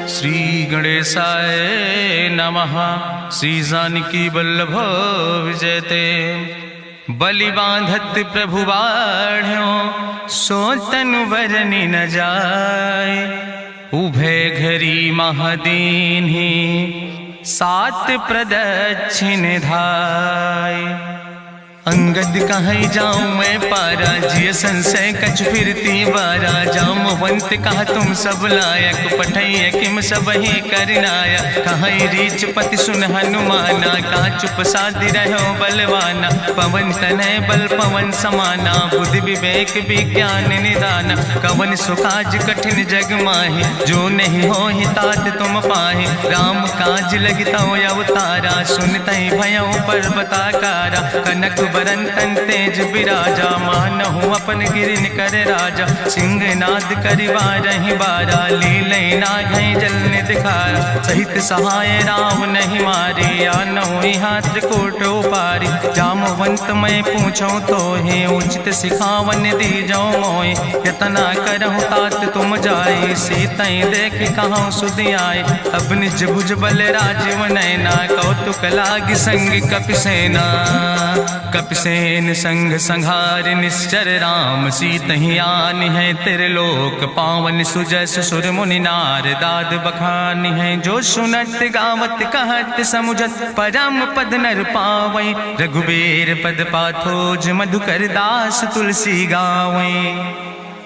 श्री गणेशाय नमः। श्री जानकी वल्लभ विजयते। बलि बांधत प्रभु बाढ़ो सो तनु वरनि न जाय। उभय घरी महादीन्हि सात प्रदक्षिण धाय। अंगद कहीं जाऊं मैं पारा जिय संशय कछ फिरती बारा। जामवंत कहा तुम सब लायक पठैय किम सब ही करनाया। कहीं रीच पति सुन हनुमाना कहा चुप साधि रहो बलवाना। पवन तनय बल पवन समाना बुद्धि विवेक विज्ञान निदाना। कवन सुकाज कठिन जग माहि जो नहीं हो ही तात तुम पाहि। राम काज लगितो अवतारा सुनतहि भयो पर्वताकारा। कनक बरन तन तेज बिराजा मानहु अपन गिरिन कर राजा। सिंह नाद करिवारहि बारा लीलै नाघै जल निधिखारा। सहित सहाय राम नहीं मारे आनहु यहाँ त्रिकूट उपारी। जामवंत मैं पूछो तो हे उचित सिखावन दीजो मोय। यतना करहु तात तुम जाए सीतै देख कहूँ सुधि आए। अब निज भुज बल राजीव नैना कौतुक लाग संग कपिसेना। कपिसेन संग संहार निश्चर राम सीतहि आनि है त्रिलोक पावन। सुजस सुर मुनि नार दाद बखानि है। जो सुनत गावत कहत समुझत परम पद नर पावै। रघुबीर पद पाथोज मधुकर दास तुलसी गावै।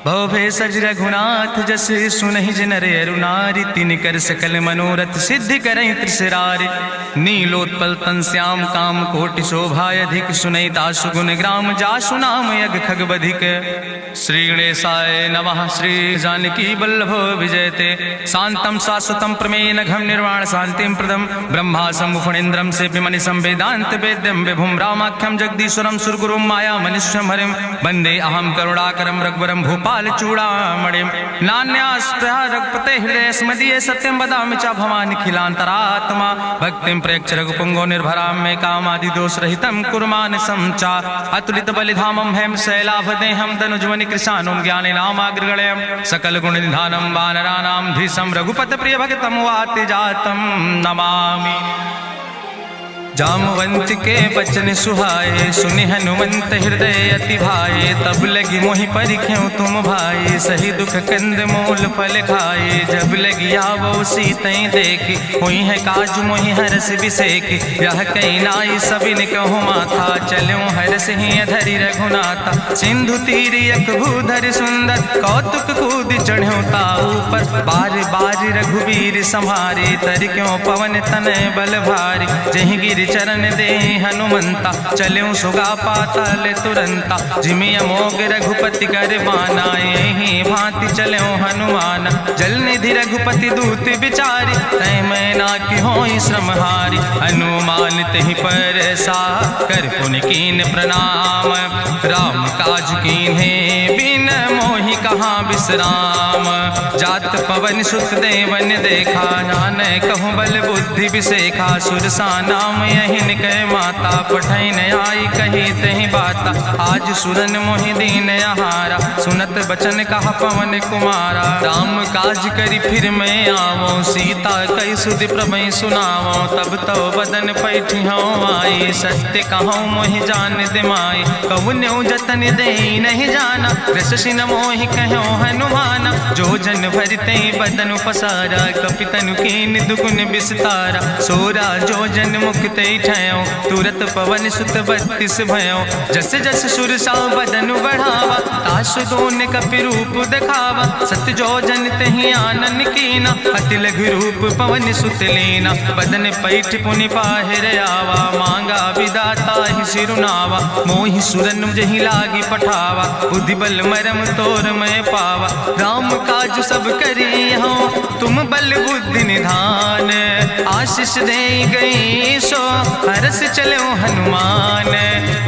भव सज रघुनाथ जस सुनहि नर अरु नारी। तिनकर सकल मनोरथ सिद्धि करहि त्रिसरारि। नीलोत्पल तन श्याम काम कोटि शोभाय अधिक। सुनहि दासु गुण ग्राम जासु नाम यज्ञ खग बधिक। श्री गणेशाय नमः। श्री जानकी वल्लभ विजयते। शांतम शाश्वतम प्रमेय नघम निर्वाण शांतिम प्रदम। ब्रह्मा शंभु फणीन्द्रम से विमनि संवेदांत वेद्यम विभुम रामाख्यम जगदीश्वरम सुरगुरुम माया मनुष्यम हरिम। वंदे अहम करुणाकरम रघुवरम भूपाल चूड़ामणिम। नान्यास्पृहा रघुपते हृदय स्मदीये सत्यम वदामि च भवानि खिलांतरात्मा। भक्तिम प्रयच्छ रघुपुंगो निर्भराम मे कामादि दोष रहितम कुर्मानसं च। अतुलित बलिधामम हेम शैलाभदेहम तनुज्वनि कृशानुम ज्ञानि नामाग्रगण्यम। सकल गुण निधानम वानराणाम धीशम रघुपत प्रिय भक्तम वाति जातम नमामि। जामवंत के बचन सुहाए सुनि हनुमंत हृदय अति भाए। तब लगी मोहि परिख्यों तुम भाई सही दुख कंद मूल फल खाए। जब लगी आवो सीतै देखी हुई है काज मोहि हरस बिसेखी। यह कई नाई सबिन कहु माथा चल्यों हरस ही धरि रघुनाथा। सिंधु तीर यक भूधर सुंदर कौतुक कूद चढ़्यों ताऊ पर। बार बार रघुबीर संहारे तर क्यों पवन तनय बल भारी। जहि गिर चरण दे हनुमंता चल्यों सुगा पाताल तुरंता। जिमि अमोघ रघुपति कर बाना यही भांति चल्यों हनुमान। जल निधि रघुपति दूत बिचारी तय मैं ना कि होई श्रमहारी। हनुमान तहि पर सा कर पुनि कीन प्रणाम। राम काज कीन्हे बिन मोहि कहाँ विश्राम। जात पवन सुत देवन देखा नान कहूँ बल बुद्धि विसेखा। सुरसा नाम यहिन कह माता पठैन आई कही तहि बाता। आज सुरन मोहि दीन आहारा सुनत बचन कहा पवन कुमारा। राम काज करी फिर मैं आवो सीता कई सुधि प्रभै सुनावो। तब तो बदन पैठियों आई सत्य कहूँ मोहि जान दिमाई। कहुन्यो जतन दे नहीं जाना रससिन मोहि कहो हनुमाना। जो जन भरते बदन पसारा कपितनु कीन दुगुन विस्तारा। सोरा जो जन मुक्ते ठयो तुरत पवन सुत 32 भयो। जस जस सुरसा बदन बढ़ावा तासु दोन कपि रूप दिखावा। सत्य जो जन तहि आनन कीना अति लघु रूप पवन सुत लीना। बदन पैठ पुनि पाहिर आवा मांगा विदाता ही सिरुनावा। मोहि सुरन जहि लागी पठावा बुद्धि बल मरम तोर मैं पावा। राम काज सब करी हो तुम बल बुद्धि निधान। आशीष दे गई सो हरस चलो हनुमान।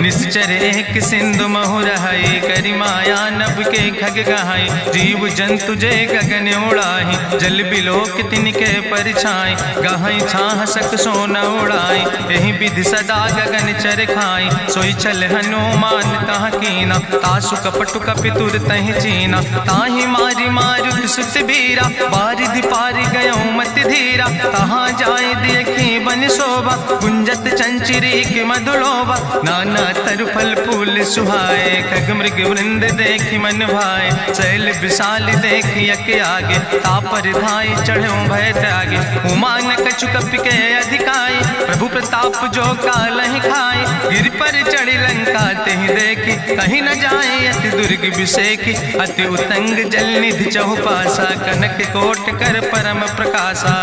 निश्चर एक सिंधु महु रहाई, करी माया नभ के खग गहाई। जीव जंतु जे गगन उड़ाही, जल बिलोक तिनके परछाई। गहाई छाह सक सोन उड़ाई, यही विधि सदा गगन चर खाई। सोई चल हनुमान तह कीना, तासु कपटु कपितुर तह चीना। ताहि मारी मारुत सुत बीरा, बारिधि पारि गयौ मति धीरा। तहाँ जाय देखी बन शोभा, गुंजत चंचिरी के मधुलोभा। नाना तरु फल फूल सुहाए, खग मृग वृंद देखी मन भाए। शैल विशाल देखी यके आगे, तापर धाई चढ़ो भय त्यागे। उमान कछु कपि के अधिकाई, प्रभु प्रताप जो कालहि खाई। गिर पर चढ़ी लंका तेहि देखी, कहीं न जाए अति दुर्ग विषेखी। अति उतंग जल निधि चहुपासा, कनक कोट कर परम प्रकाशा।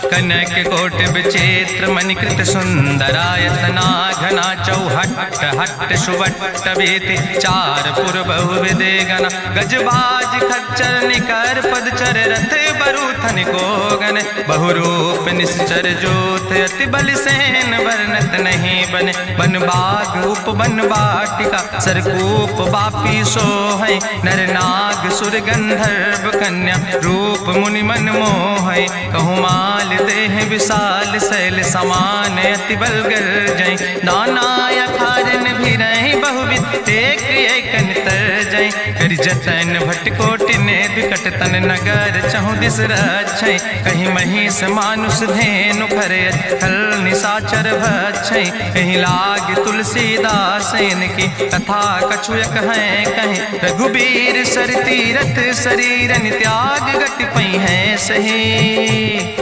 कनक कोट विचित्र मणिकृत सुंदरायतना, घना चौहट्ट हट्ट सुवट्ट वेति। चार पुर बहु विदे गना, गजबाज खच्चर निकर पदचर। रथ बरूथन को गन, बहुरूप निश्चर जोत। अति बल सेन वर्णत नहीं बने, बन बाग उप बन बाटिका। सरकूप बापी सोहै, नर नाग सुर गंधर्व कन्या। रूप मुनि मन मोहै, कहूँ माल देह विशाल। शैल समान अति बल गर्जै, नाना अखारन भी रही बहुविध। एक एकन तर जै, करि जतन भटकोटि ने विकट तन नगर। चहु दिस रक्षै, कहीं महिष मानुष धेनु खरे। खल निशाचर भक्षै, कहीं लाग तुलसीदास इनकी। कथा कछुयक है कहीं, रघुबीर सर तीरथ शरीरन त्याग। गति पई है सही,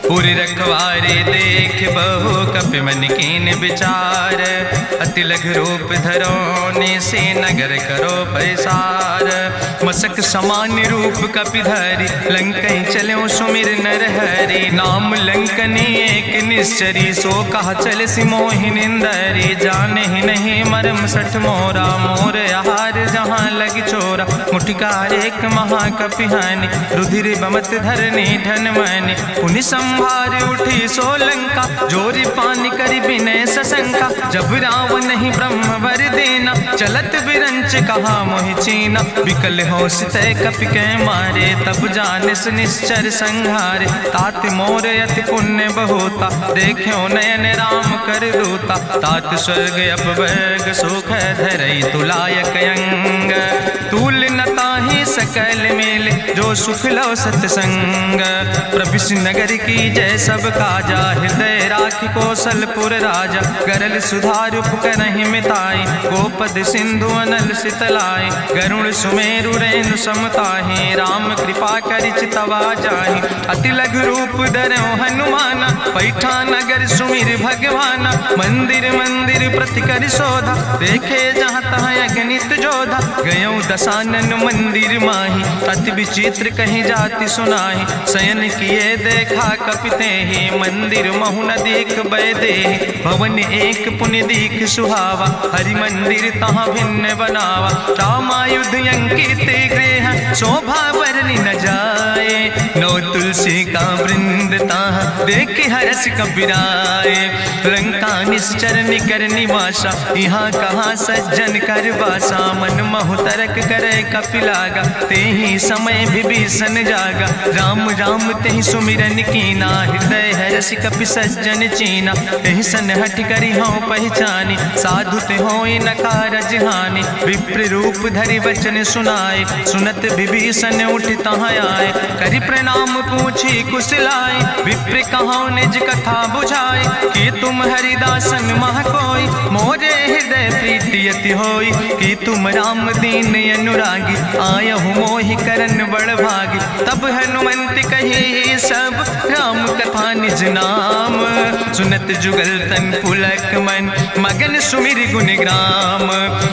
पुर रखवारे देख बहु कपि मन कीन विचार। अति लघु रूप धरोने से नगर करो पैसार। मसक समान रूप कपि धरि, लंकई चलो सुमिर नर हरि। नाम लंकनी एक निश्चरी, सो कहा चल सिमोहि निंदरी। जाने ही नहीं मरम सठ मोरा, मोर आहार जहाँ लग चोरा। मुठिकार एक महाकपि हानि, रुधिर बमत धरनी धन मनि। पुनि संभार उठी सोलंका, जोरी पानी करी विनय सशंका। जब रावण ही ब्रह्म वर देना, चलत बिरंच कहा मोहि चीना। विकल होश तय कपि के मारे, तब जानिस निश्चर संहारे। तात मोर अति पुण्य बहुता, देख्यो नयन राम कर दूता। तात स्वर्ग अपवर्ग सुख धरई, तुलायक अंग। तूल न ताहि सकल मेल, जो सुख लो सत्संग। प्रभिस नगर की जय सब काजा, हृदय राखि कौशलपुर राजा। गरल सुधार उपकरहि मिताई, गोपद सिंधु अनल सितलाई। गरुण सुमेरु रेणु समताहि, राम कृपा करि चितवा जाहि। अति लघु रूप धरौ हनुमाना, पैठा नगर सुमिर भगवाना। मंदिर मंदिर प्रति करि शोधा, देखे जहाँ तहाँ अगणित जोधा। गयौ दशानन मंदिर माही, अति विचित्र कहीं जाति सुनाही। शयन किए देखा कपि तेहि, मंदिर महु न देख बैदेहि। भवन एक पुनि दीख सुहावा, हरि मंदिर तहाँ भिन्न बनावा। रामायुध अंकित गृह, शोभा बरनी न जाए। नौ तुलसी का वृंद ताहाँ, देख हरस कपिराए। लंका निश्चर निकर निवासा, यहाँ कहाँ सज्जन कर वासा। मन महु तरक करे कपिलागा, तेहि समय विभीषण जागा। राम राम तेहि सुमिरन कीना, हृदय हरस कपि सज्जन चीना। एहि सन हठ करि हूँ पहचानी, साधु ते होई न कारज हानि। विप्र रूप धरि वचन सुनाए, सुनत विभीषण उठ तहाँ आए। करि प्रणाम पूछी कुशलाए, विप्र कहाँ निज कथा बुझाए। कि तुम हरिदासन मह कोई, मोरे हृदय प्रीति अति होई। कि तुम राम दीन अनुरागी, आयहु मोहि करन बड़ भागी। तब हनुमंत कही सब, राम कथा निज नाम। सुनत जुगल तन पुलक मन, मगन सुमिर गुण ग्राम।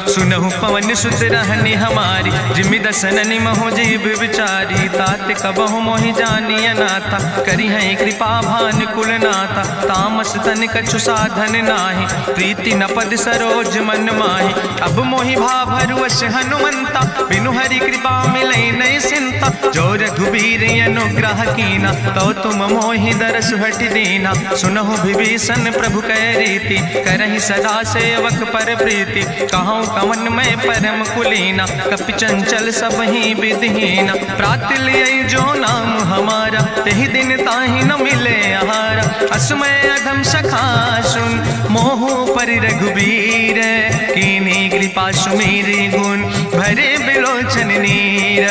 सुनहु पवन सुत रहनी हमारी, जिमि दसननि महो जीव विचारी। तात कबहु मोहि जानी अनाथा, करी है कृपा भान कुलनाथा। तामस तन कछु साधन नाही, प्रीति न पद सरोज मन माही। अब मोहि भाभरुवश हनुमंता, बिनु हरि कृपा मिलै नहीं सिंता। जो रघुबीर अनुग्रह कीना, तो तुम मोहि दरस सुहट दीना। सुनहु विभीषण प्रभु कै रीति, करहि सदा सेवक पर प्रीति। कहूँ कवन में परम कुलीना, कपि चंचल सब ही विधिहीना। प्रात लिय जो नाम हमारा, तेहि दिन ताहि न मिले आहारा। असमय अधम सखा सुन, मोह पर रघुबीर। कीनी कृपा सुमेरी गुण, भरे बिलोचन नीर।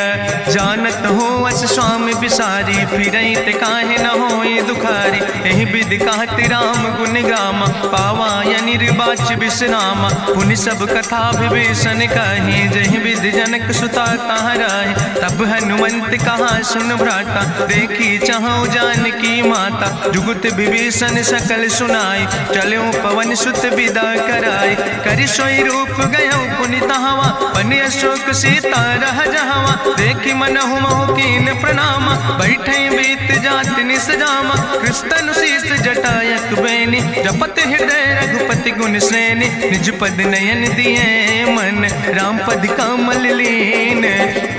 जानत हो अस स्वामी बिसारी, फिरई ते काहे न होई दुखारी। एहि विधि कहत राम गुण गामा, पावा निर्वाच विश्रामा। पुनि सब कथा विभीषण कही, जहि विधि जनक सुता कहाँ रहे। तब हनुमंत कहा सुन भ्राता, देखी चाहूँ जानकी माता। जुगुत विभीषण सकल सुनाई, चलो पवन सुत विदा कराई। करि सोई रूप गयो पुनि तहवा, बनि अशोक सीता रह जहवा। देखी मनहु मोह कीन प्रणामा, बैठे बीत जात निस जामा। कृष्ण शीस जटायक बेनी, जपत हृदय रघुपति गुण श्रेणी। निज पद नयन दिए मन, राम पद कमल लीन।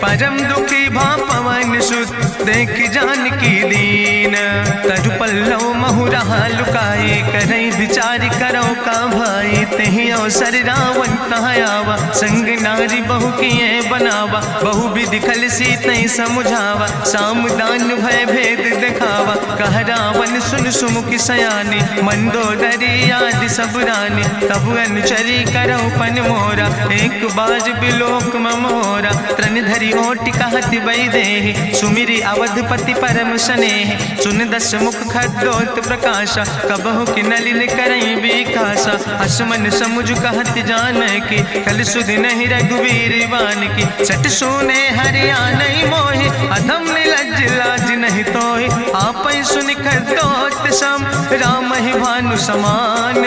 परम दुखी भा पवन सुत, देख जानकी दीन। तरु पल्लव महु रहा लुकाई, करई विचार करो का भाई। तेहि अवसर रावण तहाँ आवा, संग नारी बहु किए बनावा। बहु विधि खल सीतै समुझावा, सामदान भय भेद दिखावा। कह रावण सुन सुमुखी सयानी, मंदोदरी आदि सब रानी। तब अनुचरी करो पन मोरा, एक बाज बिलोक ममोरा। त्रन धरि ओट कहत बई देहि, सुमिरी अवधपति परम स्नेह। सुन दस मुख खद्दोत प्रकाशा, कबहु कि नलिन करई बिकासा। असमन समुझ कहत जानकी, कल सुध नहीं रघुवीर बान की। सट सुने हरियाणई मोहि, अधम निलज्ज लाज नहीं तोहि। आपै सुनि खद्दोत सम, राम ही भानु समान।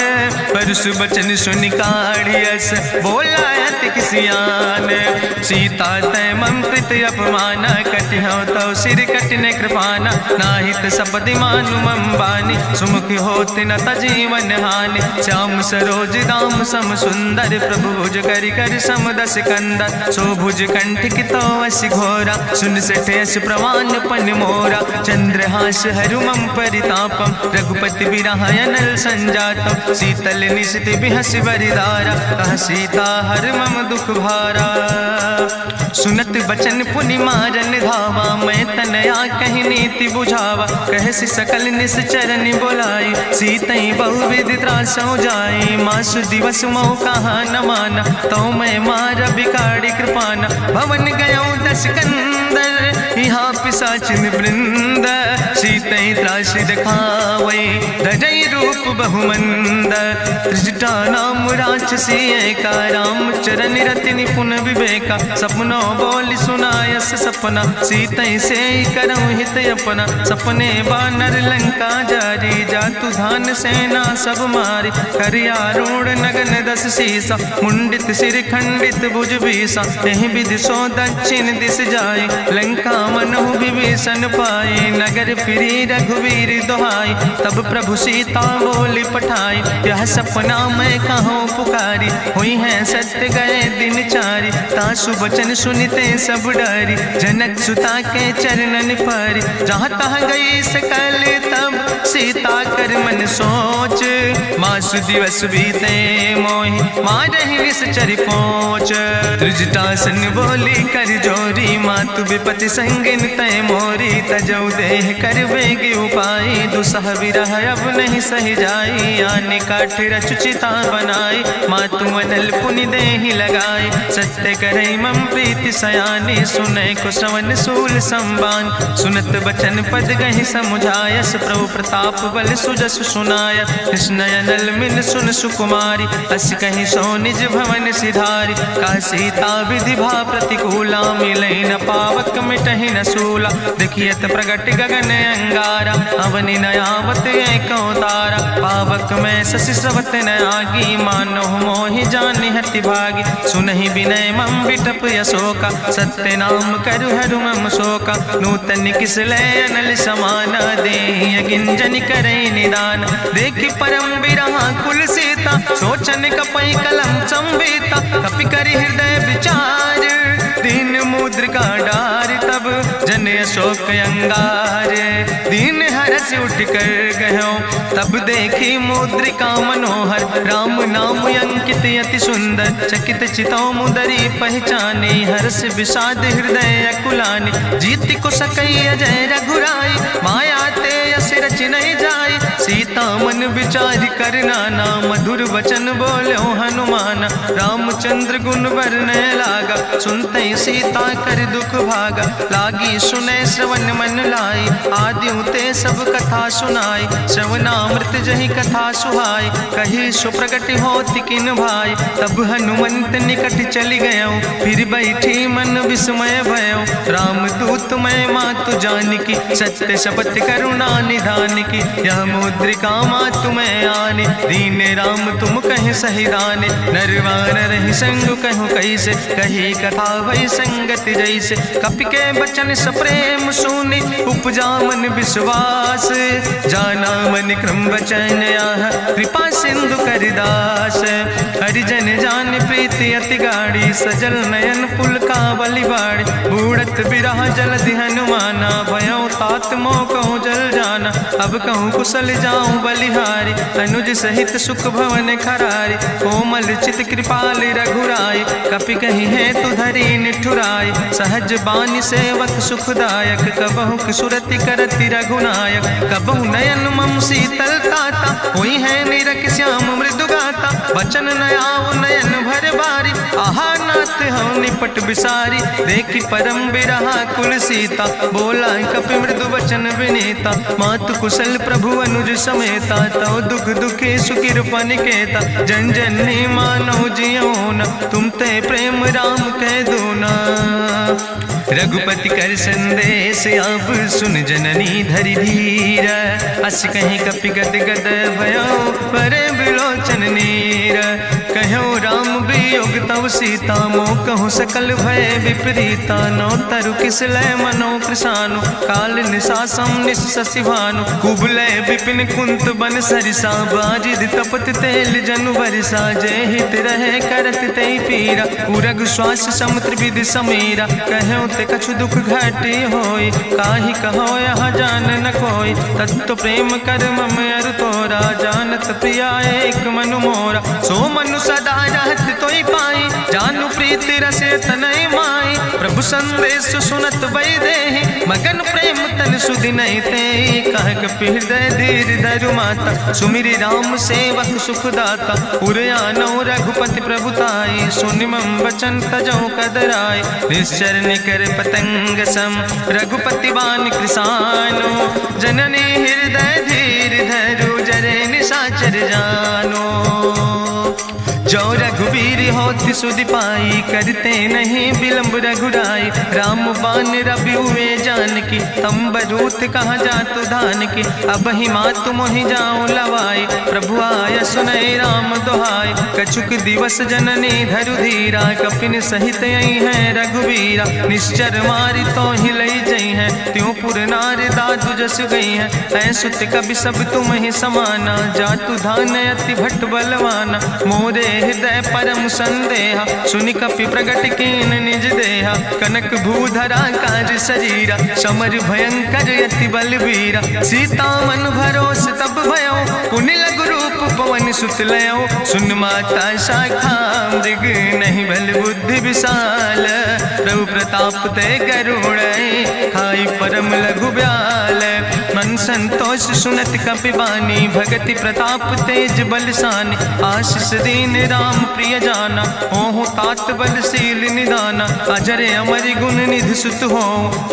परसु बचन सुनि काढ़ियस, बोला अति किसियान। सीता तै मम कृत अपमाना, कटिहौ तौ सिर कटिन कृपाना। नाहित सपदि मानु मम बानी, सुमुख होत न तजीवन हानि। श्याम सरोज दाम सम सुंदर, प्रभु भुज करि कर सम दस कंदर। सो भुज कंठ कितो अस घोरा, सुन सठेस प्रवान पन मोरा। चंद्रहास हरु मम परितापम, रघुपति बिरहायनल संजातम। शीतल निशित बिहस बरिदारा, कह सीता हर मम दुख भारा। सुनत बचन पुनि मारन धावा, मैं तनया कहि नीति बुझावा। कहसि सकल निश्चरन बोलाई, सीतई बहुविधि त्रासौ जाई। मासु दिवस मोह कहा न माना, तो मैं मार बिगाड़ी कृपाना। भवन गयो दस कंदर, यहाँ पिशाचिन वृंद। सीतई त्रास दिखावै, धजई रूप बहुमंद। त्रिजटा नाम राक्षसी एका, राम चरण रति निपुण विवेका। सपनो बोल सुनायस सपना, सीतई से करऊँ हित अपना। सपने बानर लंका जारी, जातु धान सेना सब मारी। करियारूढ़ नगन दस सीसा, मुंडित सिर खंडित भुज बीसा। यही विधि सो दक्षिण दिस जाय, लंका मनहु विभीषण पाई। नगर फिरी रघुवीर दोहाई, तब प्रभु सीता बोली पठाई। यह सपना मैं कहूँ पुकारी, हुई है सत्य गए दिन चारी। तासु वचन सुनते सब डरी, जनक सुता के चरणन पर। जहाँ तहाँ गई सकल तब, सीता कर मन सोच। मासु दिवस बीते मोहि, मारहि निश्चर पहुँच। त्रिजटासन बोली कर जोरी, मातु विपति संगिन तय मोरी। तजौ देह कर बेग उपाय, दुसह विरह अब नहीं सही जाई। आने काठ रचुचिता बनाई, मातु अनल पुनि देहि लगाई। सत्य करई मम प्रीति सयानी, सुनै को श्रवण सूल संबान। सुनत बचन पद गहि समुझायस, प्रभु प्रताप बल सुजस सुनाय। कृष्णय नल मिल सुन सुकुमारी, अस कहीं सो निज भवन सिधारी। का सीता विधि भा प्रतिकूला, मिलै न पावक मिटहि न सूला। देखियत प्रगट गगन अंगारा, अवनि नयावत एको तारा। पावक में शशि स्रवत न आगी, मानो मोहि जानि हति भागी। सुनहि विनय मम बिटप यशोका, सत्य नाम करु हरु मम शोका। नूतन किसले अनल समाना, देहि अगिंजन करई निदान। देखि परम बिरहा कुल सीता, सोचन कपई कलम संवेता। कपि करि हृदय विचार, दीन मुद्रिका डार। तब जन जन अशोक अंगार। दीन हरस उठ कर गयो तब देखी मुद्रिका मनोहर। राम नाम अंकित अति सुंदर चकित चितौ मुदरी पहचाने। हर्ष विषाद हृदय अकुलानि जीत को सकई अजय रघुराई। माया ते यस रच नहीं जाई सीता मन विचार कर नाना। मधुर वचन बोलो हनुमान रामचंद्र गुण वर्णय लागा। सुनते सीता कर दुख भागा लागी सुने श्रवण मन लाई। आदि ते सब कथा सुनाई श्रवणामृत जहि कथा सुहाई। कही सुप्रगट होति किन भाई तब हनुमंत निकट चली गयो। फिर बैठी मन विस्मय भयो राम दूत मैं मातु जानकी। सत्य शपथ करुणा निधान की यह मुद्रिका मातु मैं आने। दीन राम तुम कहे सही दाने नरवान रही संग कहूँ कैसे। कही कथा भई संगति जैसे कपि के बचन सप्रेम सुनी। उपजा मन विश्वास जाना मन क्रम वचन आह। कृपा सिंधु करिदास हरिजन जान प्रीति अति गाड़ी। सजल नयन पुलकावली बाड़ी बूढ़त बिरह जलधि हनुमाना। भयो तात मोह कहूँ जल जाना अब कहूँ कुशल जाऊँ बलिहारी। अनुज सहित सुख भवन खरारी कोमल चित कृपाल रघुराई। कपि कही है तु धरी निठुराई सहज बानी सेवक सुखदायक। कबहु सुरति करति रघुनायक कबहु नयन मम शीतल ताता। हुई है निरख श्याम मृदु गाता वचन नयाव नयन भर बारी। आहा नाथ हम निपट बिसारी देखी परम बिरहा कुल सीता। बोला कपि मृदु वचन विनीता मातु कुशल प्रभु अनुज समेता। तव दुख दुखी सुखिर पनिकेता जन जननी मानो जियो न। तुम ते प्रेम राम कह दो ना। रघुपति कर संदेश अब सुन जननी धरि धीर। अस कहीं कपि गद गद भयो परे बिलोचन नीर। कहो राम वियोग तव सीता मोह कहूँ सकल भय विपरीता। नौ तरु किस लय मनो कृषानु काल निशासम निशि भानु। कुबलय विपिन कुंत बन सरिसा बाजिद तपत तेल जनु बरिसा। जय हित रहे करत ते पीरा उरग श्वास समुद्र विधि समीरा। कहो ते कछु दुख घटी होई काहि कहो यहाँ जान न कोई। तत्व प्रेम कर मम अरु तोरा जानत प्रिया एक मनु मोरा। सो मनु सदा रहत तोई पाई जानु प्रीति रसे तनय माई। प्रभु संदेश सुनत वै देहि मगन प्रेम तन सुधि नहीं ते। कह कपि हृदय धीर धरु माता सुमिरि राम सेवक सुखदाता। उरयानो रघुपति प्रभुताई सुनि मम वचन तजौ कदराय। निश्चर निकर पतंग सम रघुपति बान कृसानो। जननी हृदय धीर धरु जरे निशाचर जानो। जो रघुवीर होति सुधि पाई करते नहीं विलंब रघुराई। राम बान रवि हुए जानकी तंबरूथ कहाँ जातु धान की। अब ही मातु मोहि जाऊँ लवाई प्रभु आय सुनय राम दुहाई। कछुक दिवस जननी धरु धीरा कपिन सहित यही है रघुवीरा। निश्चर मारी तो ही लई जई है त्यों पुर नार दादु जस गई है। ऐसुत कभी सब तुम ही समाना जातु धान अति भट्ट बलवाना। मोरे हृदय परम संदेहा सुनि कपि प्रगट कीन निज देहा। कनक भूधरा काज शरीरा समर भयंकर यति बलवीरा। सीता मन भरोस तब भयो पुनि लघु रूप पवन सुत लयो। सुन माता शाखा मृग नहीं बल बुद्धि विशाल। प्रभु प्रताप ते गरुड़ खाई परम लघु ब्याल। मन संतोष सुनत कपि बानी भगति प्रताप तेज बलसानी। आशीष दीन राम प्रिय जाना ओहु तात बलशील निदाना। अजर अमर गुण निधि सुत हो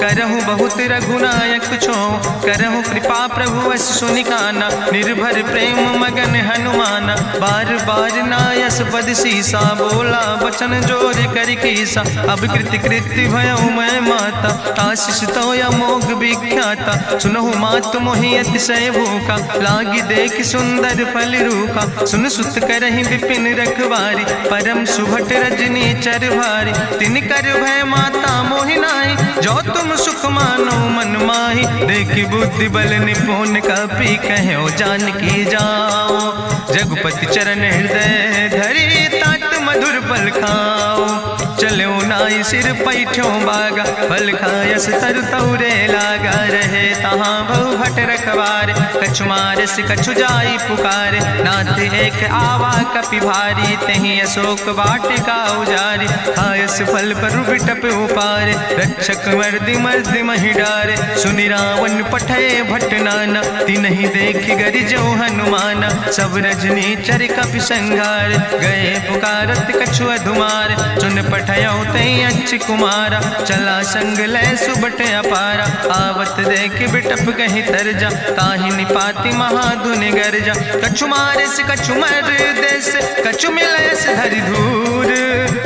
करहु बहुत रघुनायक छो। करहु कृपा प्रभु अस सुनिकाना निर्भर प्रेम मगन हनुमाना। बार बार नायस पद सीसा बोला बचन जोर कर कीसा। अब कृति कृति भयो मैं माता आशीष तो अमोघ विख्याता। सुनहु मातु मोहि अतिशय भूखा लागी देख सुंदर फल रूखा। सुन सुत करहि विपिन रखवारी परम सुभट रजनी चर भारी। तिन कर भय माता मोहि नाहि जो तुम सुख मानो मन माहि। देखि बुद्धि बल निपुण कपि कहो जानकी जाओ। रघुपति चरण हृदय धरि तात मधुर फल खाओ। चलो नाई सिर पैठो बागा, फल खायस तरु तौरे लागा। रहे तहाँ बहु भट रखवारे, कछु मारस कछु जाई पुकारे। नाथ एक आवा कपि भारी, तहीं अशोक वाटिका उजारी। खायस फल पर बिटप उपारे, रक्षक मर्दि मर्दि महि डारे। सुनि रावण पठय भट नाना, तिन्हि देखि गरिजो हनुमाना। सब रजनी चर कपि संघार, गए पुकारत कछु अधुमार। चुन पठयो तई अच्छ कुमारा, चला संग लय सुबट अपारा। आवत देख बिटप कहीं तरजा, ताहि निपाति महाधुनि गर्जा। कछु मारिस कछु मर देस, कछु मिलयस धरि धूर।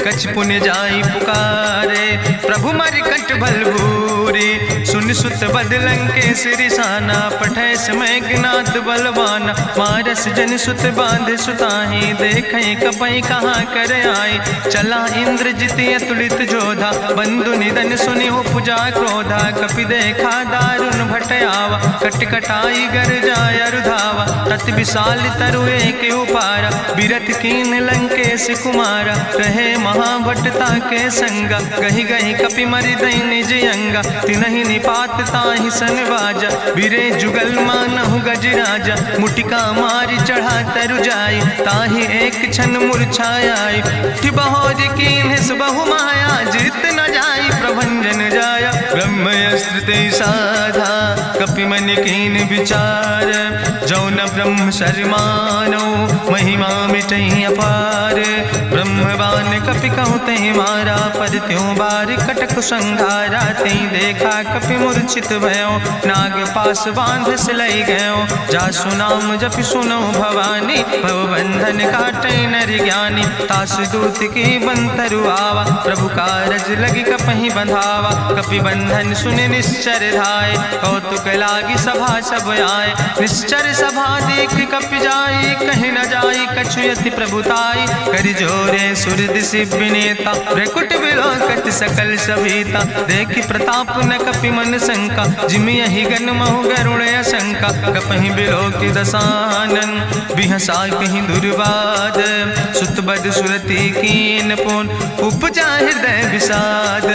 कछ पुण्य जाई पुकारे, प्रभु मरि कंठ भल भूरी। सुन सुत बद लंकेश रिसाना, पठय समय ज्ञात बलवाना। मारस जन सुत बांध सुताहि, देखे कपई कहाँ कर आए। चला इंद्रजित अतुलित जोधा, बंधु निधन सुनि उपजा क्रोधा। कपि देखा दारुण भट आवा, कट कटाई गर जाय रुधावा। तत विशाल तरु एक उपारा, बिरत कीन लंकेश कुमारा। रहे महाभटता के संगा, गहि गहि कपि मरि दई निज अंगा। तिन्हि निपात ताहि सन बाजा, बिरे जुगल मानहु गजराजा। मुटिका मारि चढ़ा तरु जाई, ताहि एक क्षण मूर्छाई। बहोज कीन्हिस बहु माया, जीत न जाई प्रभंजन जाया। ब्रह्मयस्त्र ते साधा, कपि मन कीन विचार। जौन ब्रह्म शर्मानो, महिमा मिटई अपार। ब्रह्मवान कपि कहु तहि मारा, पर त्यों बार कटक संघारा। तई देखा कपि मूर्छित भयो, नाग पास बांध सिलई गयो। जासु नाम जपि सुनो भवानी, भव बंधन काटई नर ज्ञानी। तास दूत की बंतरु आवा, प्रभु कारज लगी कपहि बंधावा। कपि बंधन सुनि निश्चर धाय, कौतुक लागी सभा सब आए। निश्चर सभा देख कपि जाई, कहीं न जाई कछु यति प्रभुताई। कर जोरे सुर दिसि विनेता, ब्रकुट विलोकत सकल सभीता। देखि प्रताप न कपि मन शंका, जिमि यहि गन महु गरुण शंका। कपहि बिलोकि दसानन, बिहसा कहीं दुर्वाद। सुत बद सुरति कीन पुन, उपजा हृदय विषाद।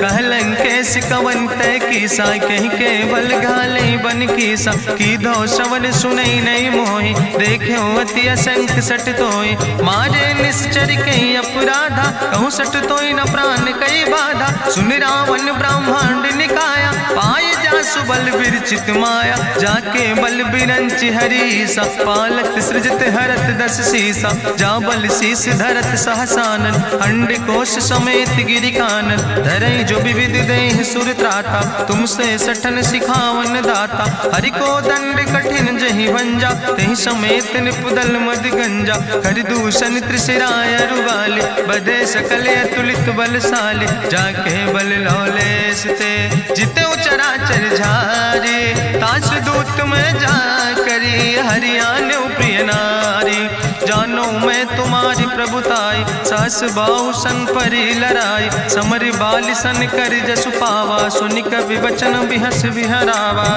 कह लंकेश कवन तय कीसा, कहीं केवल घाले बन कीसा। की दो श्रवण सुनई नहीं मोहि, देख्यो अति असंख सट तोय। मारे निश्चर कई अपराधा, कहूँ सट तोय न प्राण कई बाधा। सुन रावण ब्रह्मांड निकाया, पाय जासु बल विरचित माया। जाके बल बिरंच हरीसा, पालत सृजत हरत दस सीसा। जा बल शीस धरत सहसानन, अंड कोश समेत गिरि कानन। धरई जो विविध देह सुर त्राता, तुमसे सठन सिखावन दाता। हरि को दंड कठिन जहि भंजा, तहि समेत निपुदल मद गंजा। कर दूषण त्रिशिराय रुगाले, बधे सकल अतुलित बलशाले। जाके बल लौलेस ते, जिते चराचर झारे। तास दूत में जा करी, हरियाण प्रिय नारी। जानो मैं तुम्हारी प्रभुताई, सास बाहु सन परी लड़ाई। समर बाल सन कर जसु पावा, सुनि कवि वचन बिहस बिहरावा।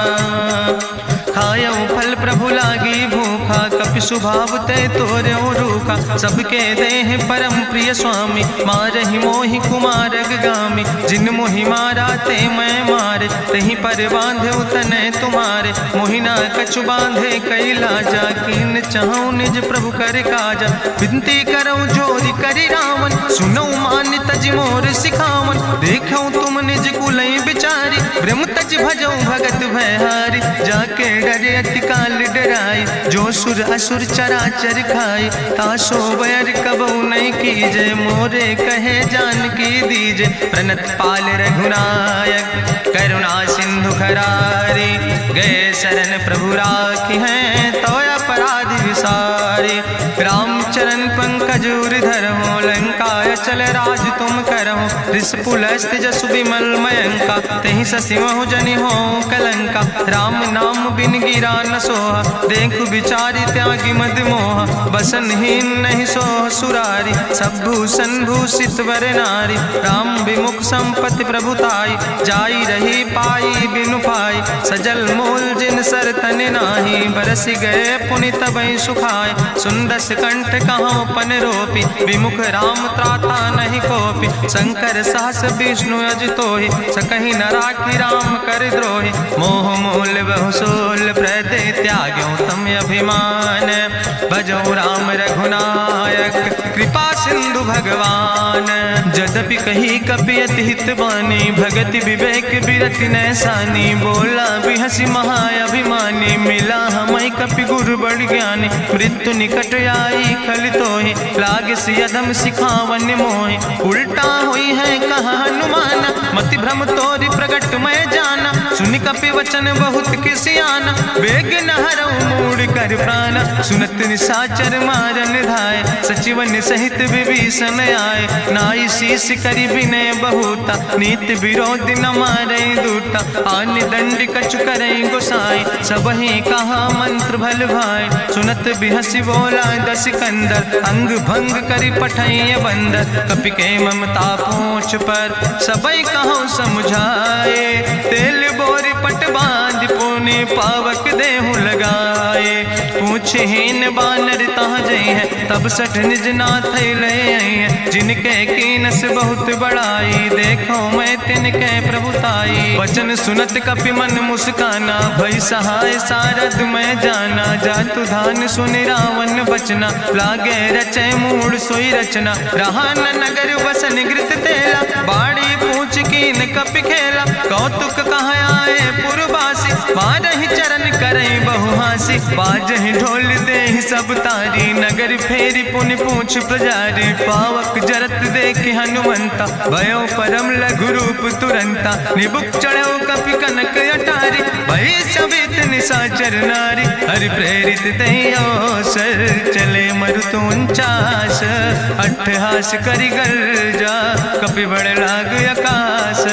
खायौ फल प्रभु लागी भूखा, कपि स्वभाव ते तोर्यो रूखा। सबके देह परम प्रिय स्वामी, मारहि मोहि कुमारग गामी। जिन मोहि मारा ते मैं मारे, तहीं पर बांधे तने तुम्हारे। मोहिना कछु बांधे कई लाजा, कीन चाहूं निज प्रभु कर काजा। विनती करऊं जोरि करि रावण, सुनऊ मान तज मोर सिखावन। देखऊं तुम निज कुलई बिचारी, ब्रह्म तज भजऊं भगत भयहारी। जाके डरे अति काल डराई, जो सुर असुर चराचर खाई। तासो बैर कबऊ नहीं कीजे, मोरे कहे जान की दीजे। प्रणत पाल रघुनायक, करुणा सिंधु खरारी। गए शरण प्रभु राखी हैं, तो अपराध विसारी। रामचरण पंकज उर धरहु, लंकाय चल राज तुम करहु। रिसपुलस्त जसु विमल मयंका, तहि ससिमहु जनि हो कलंका। राम नाम बिन गिरा न सोहा, देखु बिचारी त्यागी मद मोहा। बसनहीन नहीं सोह सुरारी, सब भूषण भूषित वर नारी। राम विमुख संपत्ति प्रभुताई, जाई रही पाई बिनु पाई। सजल मोल जिन सर तन नाही, बरस गए पुनि तबई सुखाए। सुंदस कंठ कहाँ पन रोपी, विमुख राम त्राता नहीं कोपी। शंकर सहस विष्णु अज तोहि, सकहि न राखी राम कर द्रोहि। मोह मूल बहुसोल प्रदे, त्याग्यो तम अभिमान। भजो राम रघुनायक, कृपा सिंधु भगवान। यद्यपि कही कपि अति हित बानी, भगति विवेक बिरति नैसानी। बोला बिहसी महाअभिमानी, मिला हमै कपि गुरु बड़ ज्ञानी। मृत्यु निकट आई खल तोहि, लागे सियदम सिखावन मोहि। उल्टा हुई है कहा हनुमाना, मति भ्रम तोरि प्रगट मैं जाना। सुनि कपि वचन बहुत किसियाना, बेग न हरऊ मूढ़ कर प्राण। सुनत निशाचर मारन धाय, सचिवन सहित विभीषण आए। नाई शीस करि विनय बहुता, नीति विरोध न मारै दूता। आन दंड कछु करै गोसाई, सबहि कहा मंत्र भल भाई। सुनत बिहसी बोला दस कंदर, अंग भंग करि पठैय बंदर। कपि के ममता पूछ पर, सबई कहो समुझाए। तेल बोरी पट बांध पुनि, पावक देहु लगाए। पूछहीन बानर तहाँ जई है, तब सठ निज नाथ ले आई है। जिनके कीनस बहुत बड़ाई, देखो मैं तिनके प्रभुताई। वचन सुनत कपि मन मुस्काना, भई सहाय सारद मैं जाना। जातु धान सुनि रावण बचना, लागे रचै मूढ़ सोई रचना। रहा न नगर बसन घृत तेला, बाड़ी पूछ कीन कपि खेला। कौतुक कहाँ आए पुरवासी, मारहि चरण करई बहुहासी। बाजहि ढोल देहि सब तारी, नगर फेरी पुनि पूछ प्रजारी। पावक जरत देख हनुमंता, भयो परम लघु रूप तुरंता। निबुक चढ़ो कपि कनक अटारी, भई सवित निशाचर नारी। हरि प्रेरित तहि अवसर, चले मरुत 49। अट्ठहास करि गर्जा, कपि बड़ लाग आकाश।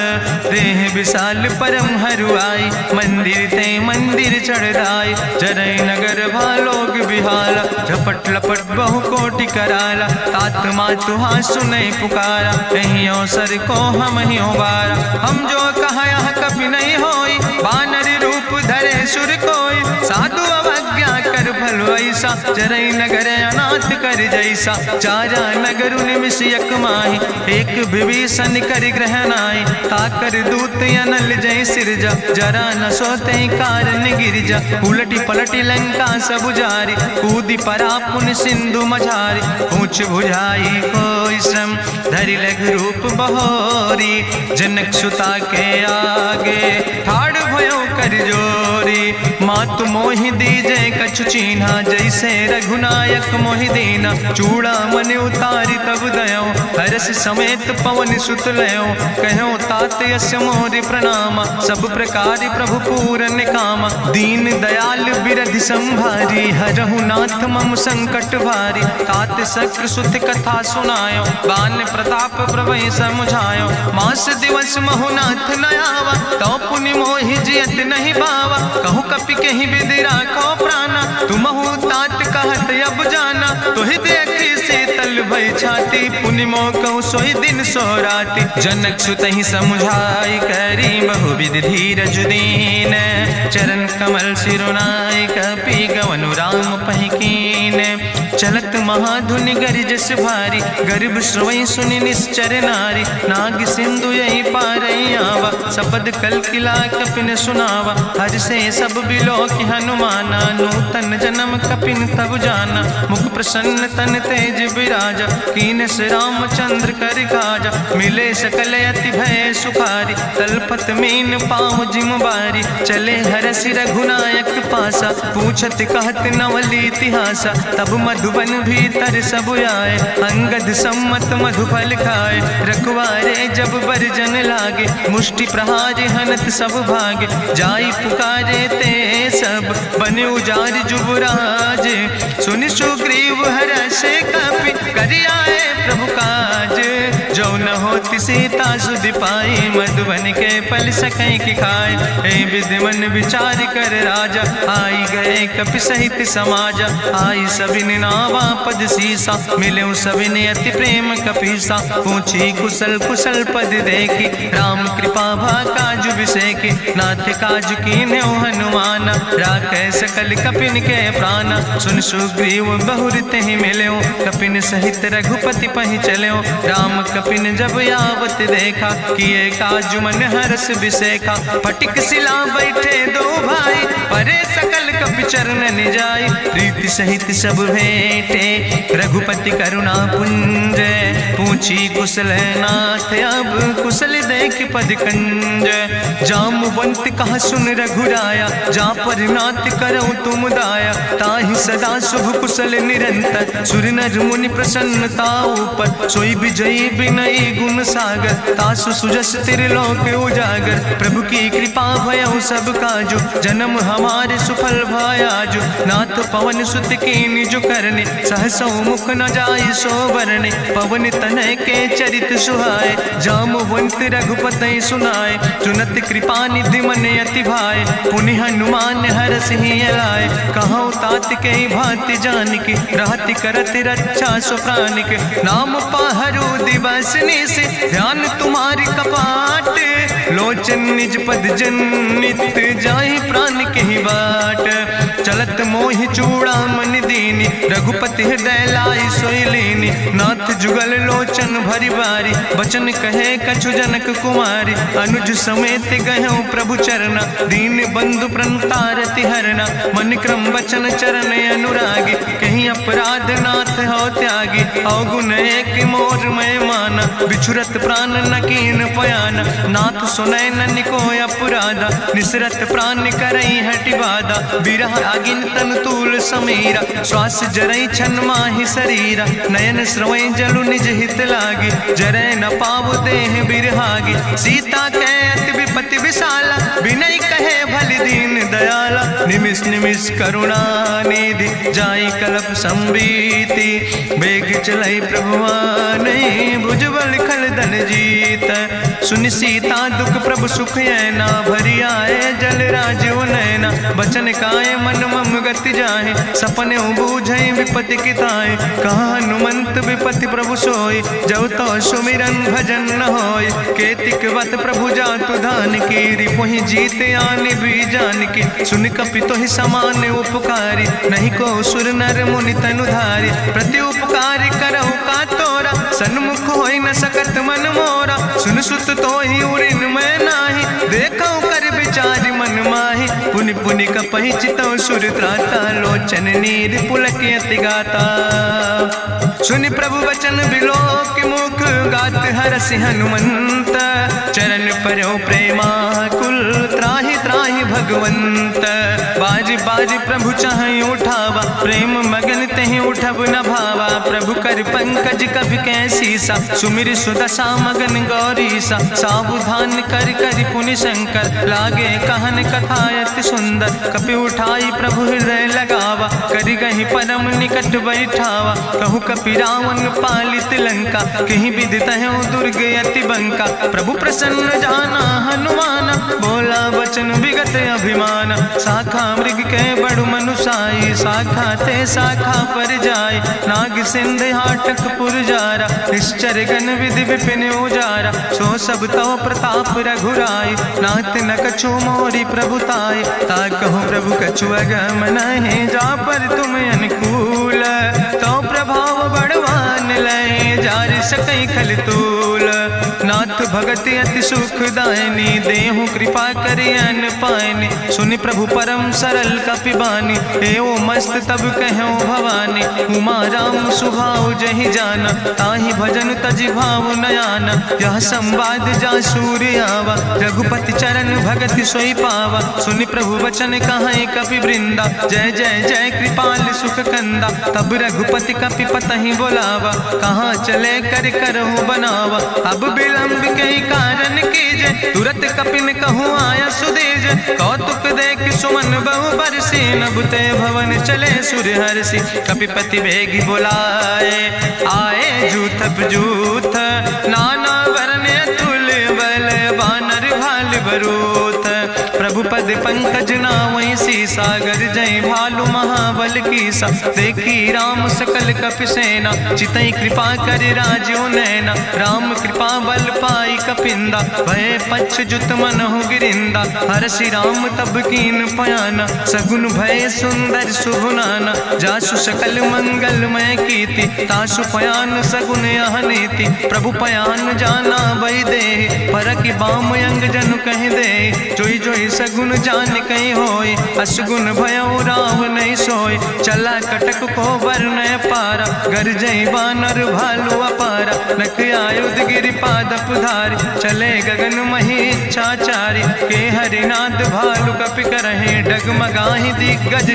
देह विशाल परम हरुआई, मंदिर ते मंदिर चढ़ाई। जरई नगर भालोग बिहाला, झपट लपट बहु कोटि कराला। तात मातु हाँ सुनै पुकारा, एहि अवसर को हम ही उबारा। हम जो कहा यहाँ कभी नहीं होई, बानर रूप धरे सुर कोई। साधु अवज्ञा कर फल ऐसा, जरई नगर अनाथ कर जैसा। चारा नगर निमिष यक माही, एक विभीषण कर ग्रहण आई। ताकर दूत अनल जय सिरजा, जरा न सोते कारण गिरजा। उलटी पलटी लंका सब जारी, कूदी परा पुन सिंधु मझारी। पूछ बुझाई कोई श्रम, धरि लघु रूप बहोरी। जनक सुता के आगे, ठाड़ भयो कर जोरी। मातु मोहि दीजे कछु चीन्हा, जैसे रघुनायक मोहि दीना। चूड़ा मन उतारी तब दयो, हरस समेत पवन सुत लयो। कहो तात यस्य मोरि प्रणामा, सब प्रकार प्रभु पूरन कामा। दीन दयाल बिरधि संभारी, हरहु नाथ मम संकट भारी। तात शक्र सुत कथा सुनायो, बान प्रताप प्रभय समुझायो। मास दिवस महुनाथ न आवा, तो पुनि मोहि जियत नहीं बावा। कहु कपि कहीं विधि राखो प्राणा, तुमहु तात कहत अब जाना। तोहि देखी शीतल भई छाती, पुनि मोह कहु सोई दिन सो राति। जनक सुतहि समुझाई, करी बहुविधि धीरज दीन। चरण कमल सिरुनाई, कपि गवनु राम पहि कीन। चलत महाधुनि गरिजस भारी, गर्भ श्रवई सुनि निश्चर नारी। नाग सिंधु यही पारई आवा, सपद कल किला कपिन सुनावा। हर से सब बिलो कि हनुमाना, नूतन जन्म कपिन तब जाना। मुख प्रसन्न तन तेज विराजा, कीनस रामचंद्र कर काजा। मिले सकल अति भय सुखारी, तलपत मीन पाँव जिम बारी। चले हरस रघुनायक पासा, पूछत कहत नवल इतिहासा। तब मधुबन भीतर सब आए, अंगद सम्मत मधुफल खाए। रखवारे जब बरजन लागे, मुष्टि प्रहारे हनत सब भागे। जाई पुकारे ते सब, बने उजार जुबराज। सुनि सुग्रीव अब हरस कपि करियाए प्रभु काज। जो न होती सीता सुध पाई मधुबन के फल सकै की खाए। हे विधि मन विचार कर राजा आई गए कपि सहित समाज। आई सबिन नावा पद सीसा मिले सबिन अति प्रेम कपीसा। पूछी कुशल कुशल पद देखी राम कृपा भा काजु विषेकी। नाथ काजु कीन्यो हनुमान राखे सकल कपिन के प्राण। सुन सुग्रीव बहुर तेहि मिल्यो कपिन सहित रघुपति पहि चल्यो। राम कपिन जब आवत देखा किए काजु मन हरस विसेखा। फटिक सिला बैठे दो भाई परे सकल कपि चरण जाय। प्रीति सहित सब भेंटे रघुपति करुणा पुंज। पूछी कुशल नाथ अब कुशल देख पद कंज। जामवंत कहा सुन रघुराया जा पर नाथ करो तुम दाया। ताहि सदा शुभ कुशल निरंतर सुर नर मुनि प्रसन्नता ऊपर। सोई विजयी विनयी गुण सागर तासु सुजस त्रिलोक उजागर। प्रभु की कृपा भयउ सब काजु जन्म हमारे सुफल भयाजु। नाथ पवन सुत की निज करने सहसो मुख न जाय सो वरने। पवन तनय के चरित सुहाए जामवंत रघुपति सुनाए। चुनत कृपा निधि मन अति भाए पुनि हनुमान हरस ही लाए। कहूँ तात के भांति जानकी रहति करत रक्षा सो प्राणिक। नाम पाहरु दिवस निशि ध्यान तुम्हारी कपाट। लोचन निज पद जनित जाहि प्राण के ही बाट। चलत मोहि चूड़ामन दीनी रघुपति हृदय लाई सोई लीनी। नाथ जुगल लोचन भरि बारी बचन कहे कछु जनक कुमारी। अनुज समेत गहु प्रभु चरना दीन बंधु प्रणतारति हरना। मन क्रम वचन चरण अनुरागी कहीं अपराध नाथ हो त्यागी। अवगुण एक मोर मैं माना बिछुरत प्राण न कीन पयाना। नाथ सुनय नन को अपराधा निसरत प्राण करई हटि बाधा। बिरह अगिन तन तूल समीरा श्वास जरई छन माहि शरीरा। नयन श्रवै जलु निज हित लागी जरय न पाव देह बिरहागी। सीता के अति विपति विशाला विनय कहे भलि दीन दयाला। निमिष निमिष करुणा निधि जाई कलप संबीति। बेग चलई प्रभुआन भुजबल खल धन जीत। सुन सीता दुख प्रभु सुख ऐना भरी आए जल राजो नैना। बचन काए मन मम गति जाहे सपने बूझे विपति किताए। कहा हनुमंत विपति प्रभु सोई जब तो सुमिरन भजन न होय। केतिक वत प्रभु जातु धान की रिपुहि जीत आने भी जान की। सुन कपि तो ही समान उपकारी नहीं को सुर नर मुनि तनुधारी। प्रति उपकारी करहु का तोरा सन्मुख होई न सकत मन मोरा। सुन सुत तो ही उरिन मैं नाही देखो कर विचार मन माही। पुनि पुनि कपहि चितौ सुर त्राता लोचन नीर पुलक अति गाता। सुनि प्रभु वचन बिलोक मुख गात हरसि हनुमंत। चरण पर्यो प्रेमाकुल त्राहि त्राहि भगवंत। बाज बाज प्रभु चाहि उठावा प्रेम मगन तेहि उठब न भावा। प्रभु कर पंकज कभि कैसीसा सुमिर सुदशा मगन गौरीसा। सावधान कर कर पुनि शंकर लागे कहन कथा अति सुंदर। कपि उठाई प्रभु हृदय लगावा करि गहि परम निकट बैठावा। कहु कपि रावण पालित लंका कहीं विदित है दुर्ग अति बंका। प्रभु प्रसन्न जाना हनुमाना बोला वचन विगत अभिमान। शाखा मृग के बड़ु मनुषाई शाखा ते शाखा पर जाय। नाग सिंध हाटक पुर जारा निश्चर गण विधि विपिन उजारा। सो सब तव प्रताप रघुराई नाथ न कछु मोरी प्रभुताई। ता कहूँ प्रभु कछु अगम नहीं जा पर तुम अनुकूल। तो प्रभाव बड़वान लय जार सकई खल तूल। नाथ भगति अति सुखदायनी देहु कृपा करि अन पायनी। सुनि प्रभु परम सरल कपि बानी एवं मस्त तब कहूँ भवानी। उमा राम सुभाव जहि जाना ताहि भजन तजि भाव नयाना। यह संवाद जा सूर्य आवा रघुपति चरण भगति सोई पावा। सुनि प्रभु वचन कहाई कपि वृंदा जय जय जय कृपाल सुख कंदा। तब रघुपति कपि पतहि बोलावा कहाँ चले ले कर करहु बनावा। अब विलंब के कारण कीजे तुरत कपिन कहूँ आया सुदेज। कौतुक देख सुमन बहु बरसी नभते भवन चले सूर्य हर्षि। कपिपति वेगी बुलाए आए जूथ जूथ नाना वर्ण अतुल्य बल बानर भाल बरूथ। प्रभु पद पंकज नावै सी सागर जय भालु महाबल की सा। देखी राम सकल कपि सेना चितई कृपा कर राजो नैना। राम कृपा बल पाई कपिंदा भय पक्ष जुत मनहु गिरिंदा। हरसि राम तब कीन पयाना सगुन भय सुंदर शुभनाना। जासु सकल मंगलमय कीति तासु पयान सगुन यह नीति। प्रभु पयान जाना भय दे परकि बाम अंग जनु कह दे। जोई जोई सगुन जान कहीं होय असगुन भयो राव नहीं सोय। चला कटक को वर्ण पारा गरजई बानर भालू अपारा। नख आयुध गिरि पादप धारी चले गगन मही इच्छाचारी। के हरिनाद भालू कपि करहि डगमगाहि दिग्गज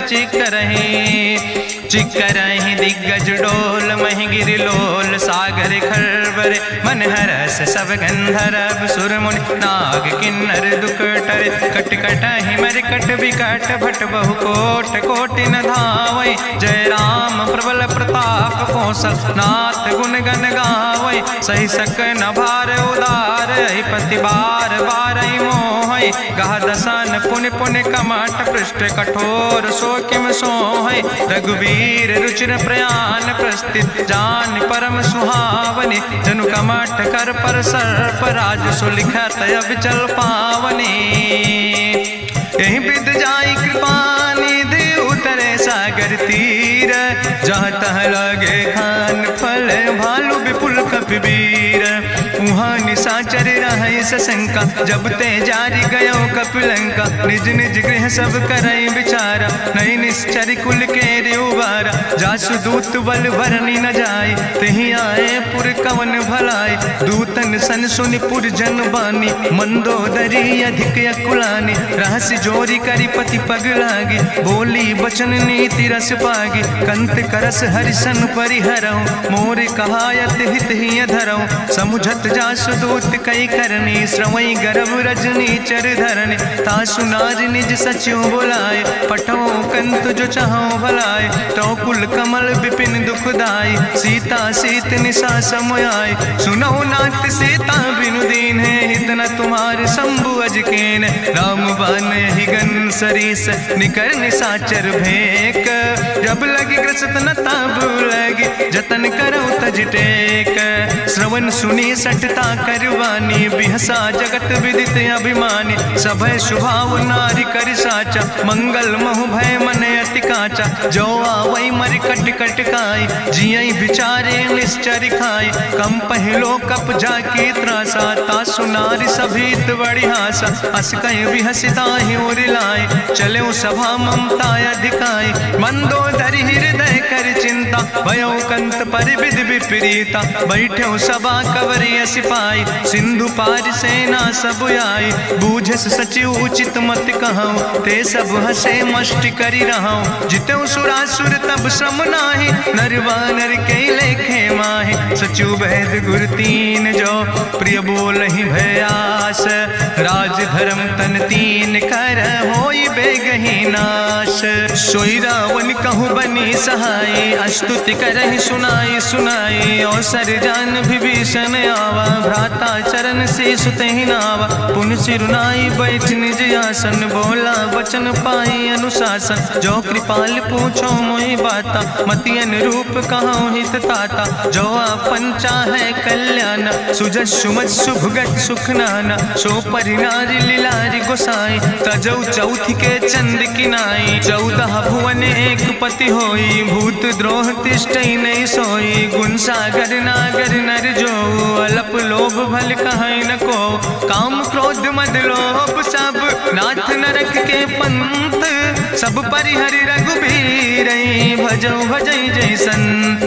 चिकरहि दिग्गज डोल महि गिरि लोल। सागर खरबर मन हरस सब गंधर्व सुर मुनि नाग किन्नर दुख टरे। कट कटहि मरकट विकट भट बहु कोट कोटि न धावै। जय राम प्रबल प्रताप कौशल नाथ गुण गण गावै। सही सक न भार उदार पति बार बार मोहै। गह दसन पुनि पुनि कमठ पृष्ठ कठोर सो किम सोहै। रघुवीर रुचिर प्रयाण प्रस्थित जान परम सुहावनी। जनु कमठ कर पर सर्प राज सुलिखत अविचल पावनी। यही विद जाई कृपा निधि उतरे सागर तीर। जहाँ तह लगे खान फल भालू विपुल कपिवीर। उहाँ निशाचर रहे सशंका जब ते जारी गयो कपिलंका। निज निज गृह सब करई विचारा नहीं निश्चर कुल के रे उबारा। जासु दूत बल भरनी न जाय तेहि आए पुर कवन भलाई। दूतन सन सुनि पुर जन बानी मंदोदरी अधिक अकुलानी। रहस्य जोरी करी पति पग लागी बोली बचन नीति रस पागी। कंत करस हरिसन परिहरऊँ मोर कहायत हित ही धरऊँ। समुझत जासु दूत कई करनी श्रवई गर्भ रजनी चर धरनी। तासु नार निज सचिव बुलाए पठो कंत जो चाहो भलाए। तो कुल कमल विपिन दुखदाई सीता सीत निशा समयाय। सुनो नाथ सीता बिनु दीन है हित न तुम्हार शंभु अजकेन। राम बान ही गन सरीस निकर निशाचर भेक। जब लगी ग्रसत न ताब लगी जतन करो तज टेक। श्रवण सुनी सटता करवानी बिहसा जगत विदित अभिमानी। सभय स्वभाव नारी कर साचा मंगल महु भय मन अति काचा। जो आवै मर कट कट खाई जियई बिचारे निश्चर खाई। कम पहलो कप जाकी त्रासा तासु नारी सभीत बड़ी हासा। अस कहीं बिहसिता ही उरिलाए चले सभा ममता अधिकाई। मंदोदरी हृदय कर चिंता भयो कंत पर विधि विपरीता। बैठो सभा कवरिय सिपाही सिंधु पार सेना सब आई। बूझस सचिव उचित मत कहूँ ते सब हसे मष्टि करी रहूँ। जितऊ सुरासुर तब श्रम नाही नर वानर के लेखे माहे। सचिव वैद गुर तीन जो प्रिय बोल ही भयास। राज धर्म तन तीन कर होई बेगही नाश। सोई रावण कहूँ बनी सहाय अस्तुति करहि सुनाई सुनाई। अवसर जान विभीषण आवा भ्राता चरण से सुतहि नावा। पुन सिरुनाई बैठ निज आसन बोला वचन पाई अनुशासन। जो कृपाल पूछो मोहि बाता मति अनुरूप कहूँ हित ताता। जो आपन चाहे कल्याण सुजस सुमत सुभगत सुख नाना। सो परिनारी लीलारी गोसाई तजौ चौथ के चंद किनाई। 14 भुवन एक पति होई भूत द्रोह तिष्ठई नहीं सोई। गुण सागर नागर नर जो अलप लोभ भल कहीं न को। काम क्रोध मद लोभ सब नाथ नरक के पंथ। सब परिहरि रघुबीर भजौ भजई जय संत।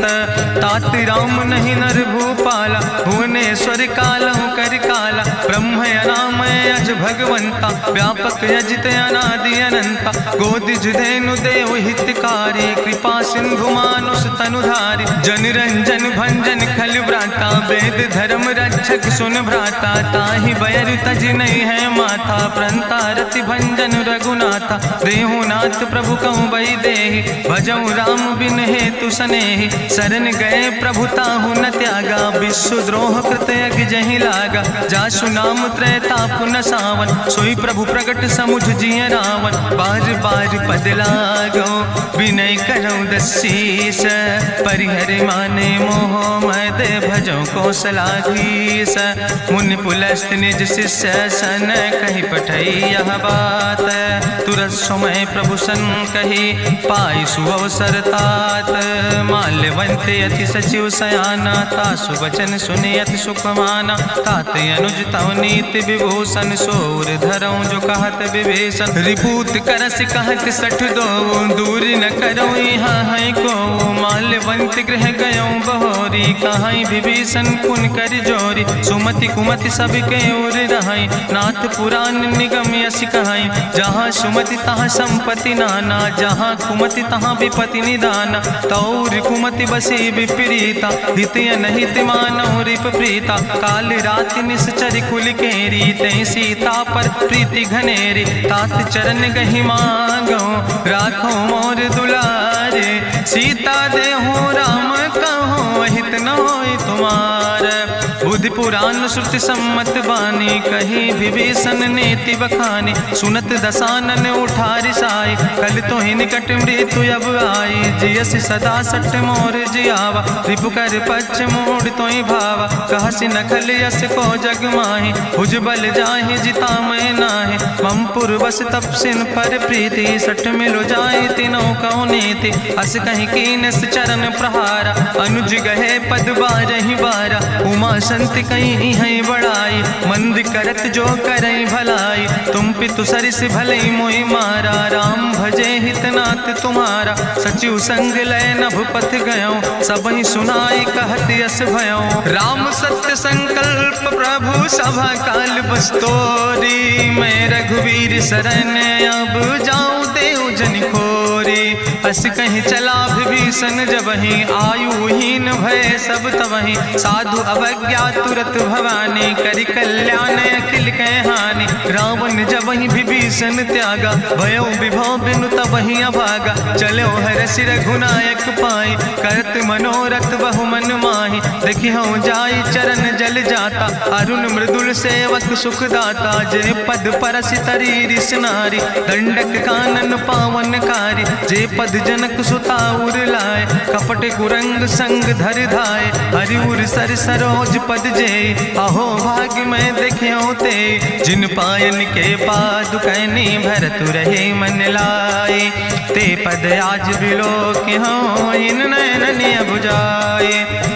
तात राम नहीं नर भूपाला भुवनेश्वर कालहु कर काला। ब्रह्म अनामय अज भगवंता व्यापक अजित अनादि अनंता। जनता गोद जुधेनु देव हितकारी कृपा सिंधु मानुष तनुधारी जन रंजन भंजन खल व्राता वेद धर्म रक्षक सुन भ्राता ताहि बयर तज नहीं है माथा प्रंता रति भंजन रघुनाथा देहुनाथ प्रभु कहूँ बई देहि भजऊ राम बिन हेतु सनेहि शरण गए प्रभु ताहु न त्यागा विश्वद्रोह कृत यज्ञ जहि लागा जासु नाम त्रैताप न सावन सोई प्रभु प्रगट समुझ जिय रावण बार बार पद लागो विनय करऊँ दसीस परिहर माने मोह मद भजो कौशलाधीश मुनि पुलस्त निज शिष्य सन कही पठई यह बात तुरत समय प्रभु सन कही पाई सुअवसर तात माल्यवंत अति सचिव सयाना तासु वचन सुनि अति सुख माना तात अनुज तव नीति विभूषण सोर धरऊँ जो कहत विभीषण रिपूत करस कहत सठ दो दूर न करऊँ यहाँ है को माल्यवंत गृह गयऊँ बहोरी कहाई विभीषण पुन कर जोरी सुमति कुमति सबके ओर रहाई नाथ पुराण निगम यश कहाई जहाँ सुमति तहाँ संपत्ति नाना जहाँ कुमति तहाँ विपति निदाना तौर कुमति बसी विपरीता हितय नहित मानव रिप प्रीता काल राति निश्चर कुल केरी तै सीता पर प्रीति घनेरी तात चरण गहि मांगो राखो मोर दुलारे सीता देहो राम कहो हित न होय तुम्हार बुद्धि पुराण श्रुति सम्मत बानी कही विभीषण नेति बखानी सुनत दसानन उठारि साई कल तो ही निकट मृत्यु अब आई जियस सदा सट मोर जियावा रिपु कर पक्ष मोड़ तो ही भावा कहसी नखल यस को जग माही भुज बल जाहि जिता मैं नाही मम पुरवस तपसिन पर प्रीति सठ मिलो जाए तीनों कौ नीति अस कहीं कीनस चरण प्रहारा अनुज गहे पद बारहि बारा उमा संत कहीं है बड़ाई मंद करत जो करई भलाई तुम पितु सरिस भलई मोहि मारा राम भजे हितनाथ तुम्हारा सचिव संग लय नभ पथ गयो सबहि सुनाई कहत यस भयो राम सत्य संकल्प प्रभु सभा काल बस्तोरी मैं रघुवीर शरण अब जाऊं देव जन खोरी अस कहीं चला विभीषण जबहि आयुहीन भय सब तबहि साधु अवज्ञा तुरत भवानी करि कल्याण अखिल कह हानि रावण जबहि विभीषण त्यागा भयो विभव बिनु तबहि अभागा चलो हरसि रघुनायक पाई करत मनोरथ बहु मन माहि देखियो जाई चरण जल जाता अरुण मृदुल सेवक सुख दाता जे पद परसि तरी रिस नारी दंडक कानन पावन कारी जे पद जनक सुताउर लाए कपट कुरंग संग धर धाय हरिउर सर सरोज पद जे अहो भाग्य में देख्यो ते जिन पायन के पादु कहनी भरत रहे मन लाए ते पद आज बिलो के हो इन नयन बुझाए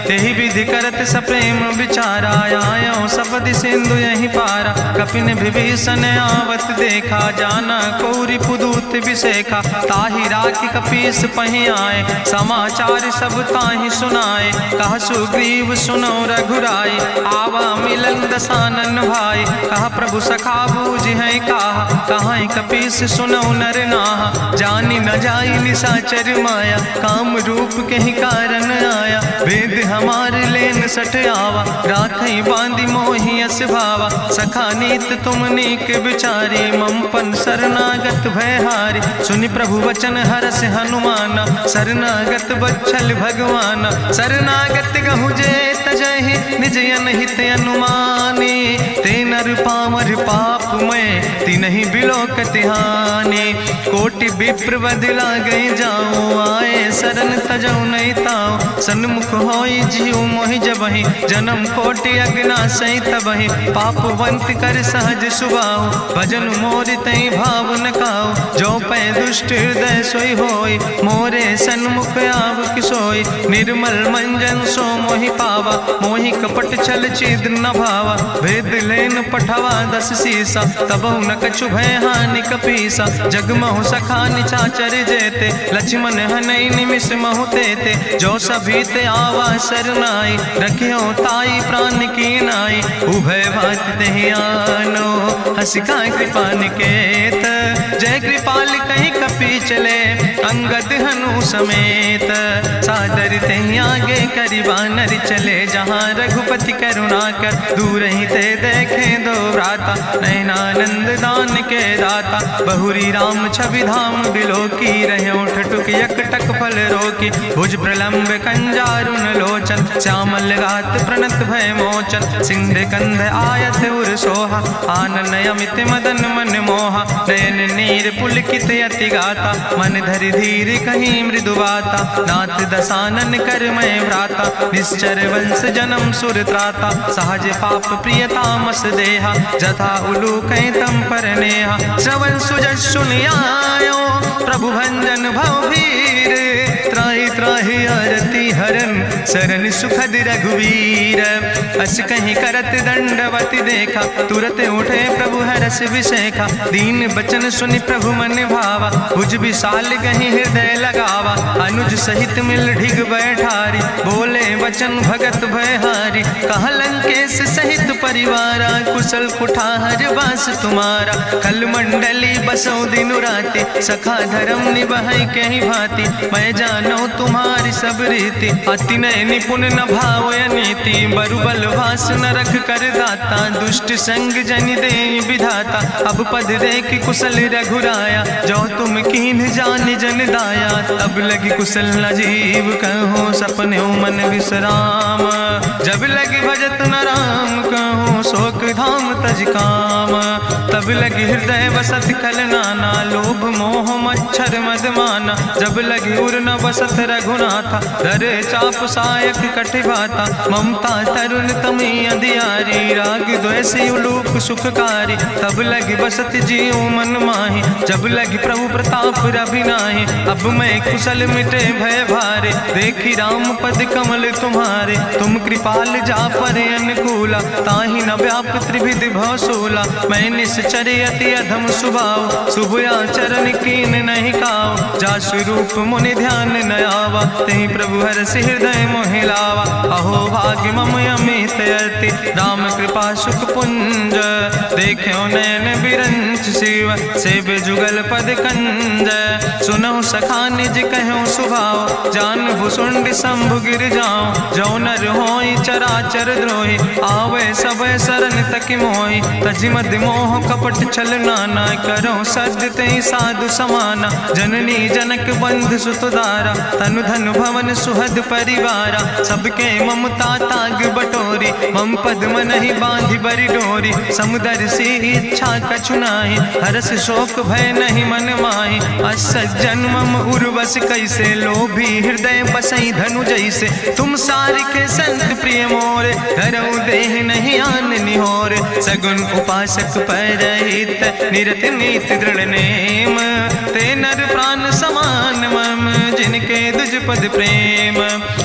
तेहि विधि करत सप्रेम विचारा आयो सपद सिंधु यही पारा कपिन विभीषण आवत देखा जाना कौरि पुदूत विशेखा ताहि राखी कपीस पहि आए समाचार सब ताहि सुनाए कहा सुग्रीव सुनो रघुराई आवा मिलन दसानन भाई कहा प्रभु सखा बूझ है कहा कपीस सुनो नर नाहा जानी न जाई निशाचर माया काम रूप के ही कारण आया वेद हमार लेन सठ आवा राखई बांधी मोहि अस भावा सखा नीत तुम नीक विचारी मम पन शरणागत भयहारी सुनि प्रभु वचन हरस हनुमान शरणागत बच्छल भगवान शरणागत गहु जे तजहि निज अनहित अनुमानी ते नर पामर पाप में तिनहि बिलोकति हानि कोटि विप्र बदला गई जाऊं आए शरण तजऊ नहीं ताऊ सन्मुख होई जीव मोहि जबहि जन्म कोटि अग्ना सही तबहि पापवंत कर सहज सुभाऊ भजन मोर तई भाव न काऊ जो पै दुष्ट हृदय सोई होई मोरे सन्मुख आव किसोई निर्मल मंजन सो मोहि पावा मोहि कपट छल छिद्र न भावा भेद लेन पठवा 10 सीसा तबहु न कछु भय हानि कपीसा जगमहु सखा निचाचर जेते लक्ष्मण हनई निमिष महु तेते जो सभी ते आवा शरनाई, रखियो ताई प्राण की नाई, उभय भात तहि आनो, हसिका कृपा निकेत, जय कृपाल कहीं कपि चले, अंगद हनु समेत, सादर तहि आगे करि बानर चले, जहाँ रघुपति करुणा कर, दूर ही ते देखे दो भ्राता, नयनानंद दान के दाता, बहुरी राम छवि धाम बिलोकी, रहे ठटुक यकटक फल रोकी, भुज प्रलंब कंजारुन लोचन, श्यामल गात प्रणत भय मोचन, सिंध कंध आयत उर सोहा, आनन अमित मदन मन मोहा, नयन नीर पुलकित यति गाता, मन धरि धीर कहीं मृदु बाता, नाथ दसानन कर मैं भ्राता, निश्चर वंश जन्म सुर त्राता, सहज पाप प्रिय तामस देहा, जथा उलूक तम पर नेहा, श्रवण सुजस सुनियायो, प्रभु भंजन भवभीर, त्राहि त्राहि आरती हरन, शरण सुखद रघुवीर, अस कहीं करत दंडवत देखा, तुरत उठे प्रभु हरस विशेखा, दीन बचन सुनि प्रभु मन भावा, भुज विशाल कहीं हृदय लगावा, अनुज सहित मिल ढिग बैठारी, बोले वचन भगत भयहारी, कहा लंकेश सहित परिवारा, कुशल कुठार वास तुम्हारा, कल मंडली बसो दिनु राति, सखा धर्म निभाई कहीं भांति, मैं जानो तुम्हारी सब रीति, अति नय निपुण न भाव नीति, बरुबल वास न रख कर दाता, दुष्ट संग जन दे विधाता, अब पद देख कुशल रघुराया, जो तुम कीन जान जन दाया, तब लगी कुशल न जीव कहो, सपने मन विश्राम, जब लगी भजत न राम कहो, शोक धाम तज काम, तब लगी हृदय बसत खल नाना, लोभ मोह मच्छर मदमाना, जब लगी उर न बसत रघुनाथा, धरे चाप सायक कटिभाता, ममता तरुण तमी अधियारी, राग द्वेषी उलूक सुखकारी, तब लगी बसत जीव मन माही, जब लगी प्रभु प्रताप रवि नाही, अब मैं कुशल मिटे भय भारे, देखी राम पद कमल तुम्हारे, तुम कृपाल जा पर अनुकूला, ताहि न व्याप त्रिविध भवसूला, मैं निश्चर अति अधम सुभाव, शुभ आचरण कीन नहीं काव, जा स्वरूप मुनि ध्यान न आवा, तेहि प्रभु हरसि हृदय मोहि लावा, अहो भाग्य मम अमित अति, राम कृपा सुख पुंज, देखो नयन बिरंच शिव, सेव जुगल पद कंज, सुनहु सखा निज कहूँ सुभाव, जान भुसुंड शंभु गिर जाऊं, जो नर होई चराचर द्रोही, आवे सब शरण तक मोहि, तजि मद मोह कपट छल नाना, करो सद तेहि साधु समाना, जननी जनक बंधु सुतदारा, तनु धन भवन सुहद परिवारा, सबके ममता ताग बटोरी, मम पद मन ही बांधि बरि डोरी, समुदर सी इच्छा कछु नाही, हरस शोक भय नहीं मन माही, असज्जन मम उर्वश कैसे, लोभी हृदय बसई धनु जैसे, तुम सार के संत प्रिय मोरे, धरऊ देह नहीं आन निहोर, सगुन उपासक परहित, निरत नीति दृढ़ नेम, ते नर प्राण समान मम, जिनके दुज पद प्रेम,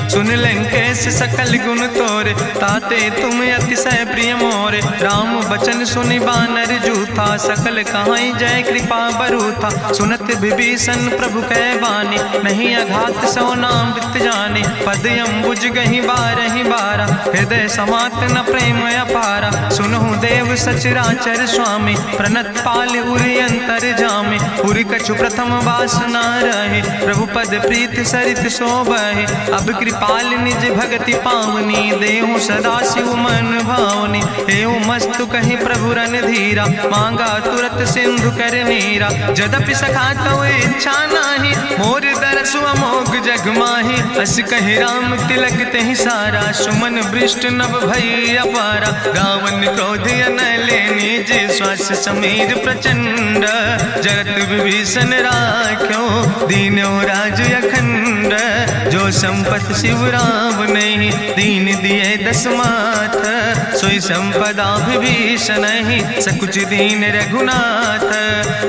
सुन लंकेश सकल गुण तोरे, ताते तुम अतिशय प्रिय मोरे, राम बचन सुनि बानर जूथा, सकल कहाई जय कृपा बरूथा, सुनत विभीषण प्रभु कै बानी, नहीं अघात सो नाम वित जानी, पद अम्बुज गहि बारहि बारा, हृदय समात न प्रेम अपारा, सुनहु देव सचराचर स्वामी, प्रणत पाल उरि अंतर जामी, उरि कछु प्रथम वासना रहे, प्रभु पद प्रीत सरित शोभहि, अब कृपाल निज भगति पावनी, देहु सदा शिव मन भावनी, एवं मस्तु कहि प्रभु रन धीरा, मांगा तुरत सिंधु कर नीरा, जदपि सखा तव इच्छा नाही, मोर दरसु अमोघ जग माही, अस कहि राम तिलक तेहि सारा, सुमन वृष्ट नभ भई अपारा, गावन क्रोध अनले निज, श्वास समीर प्रचंड, जगत विभीषण राख्यो, दीनो राज अखंड, जो संपत शिव राम नहीं, दीन दिए दस माथ, सोई संपदा विभीषण नहीं, सकुच दीन रघुनाथ,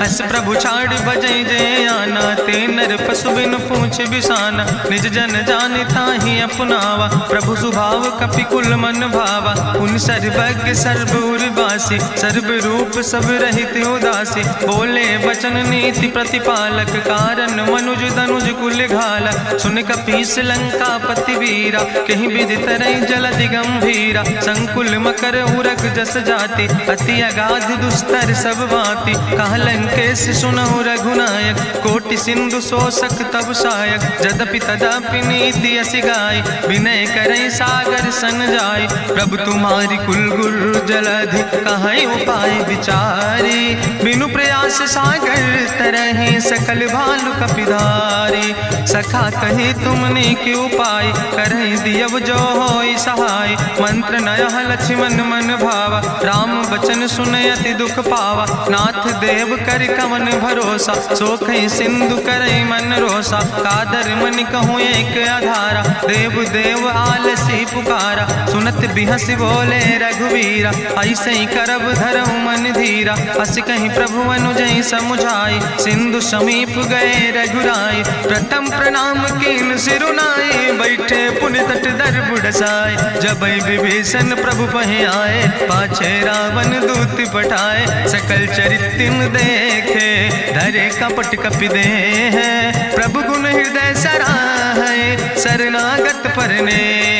अस प्रभु छाड़ बजै जय आना, ते नर पशु पशु बिनु पूछ बिसाना, निज जन जाने ताहि अपनावा। प्रभु स्वभाव कपि कुल मन भावा, पुन सर्वज्ञ सर्व उर्वासी, सर्व रूप सब रहित उदासी। बोले बचन नीति प्रतिपालक, कारण मनुज तनुज कुल घाला। सुन कपीस लंका पति वीरा, कहीं विधि तरई जलधि गंभीरा। संकुल मकर उरग जस जाति, अति अगाध दुस्तर सब भांति। कहा लंकेश सुनहु रघुनायक, कोटि सिंधु शोषक तब सायक। जदपि तदपि नीति असि गाय, विनय करई सागर सन जाय। प्रभु तुम्हारी कुल गुरु जलधि, कहीं उपाय विचारी। बिनु प्रयास सागर तरहि, सकल भालु कपिधारी। सखा कही तुमने के उपाय, करहि दियव जो होई सहाय। मंत्र नयह लक्ष्मण मन भावा, राम बचन सुनयति दुख पावा। नाथ देव कर कवन भरोसा, सोखई सिंधु करई मन रोसा। कादर मन कहूँ एक आधारा, देव देव आलसी पुकारा। सुनत बिहसी बोले रघुवीरा, ऐसे ही करब धरऊ मन धीरा। अस कहीं प्रभु अनुजई समुझाई, सिंधु समीप गए रघुराई। प्रथम प्रणाम कीन सिरुनाई, बैठे पुनि तट दर बुढ़साए। जब विभीषण प्रभु पहे आए, पाछे रावण दूत पठाए। सकल चरित्र देखे, धरे कपट कपि दे है। प्रभु गुण हृदय सराहै, शरणागत परने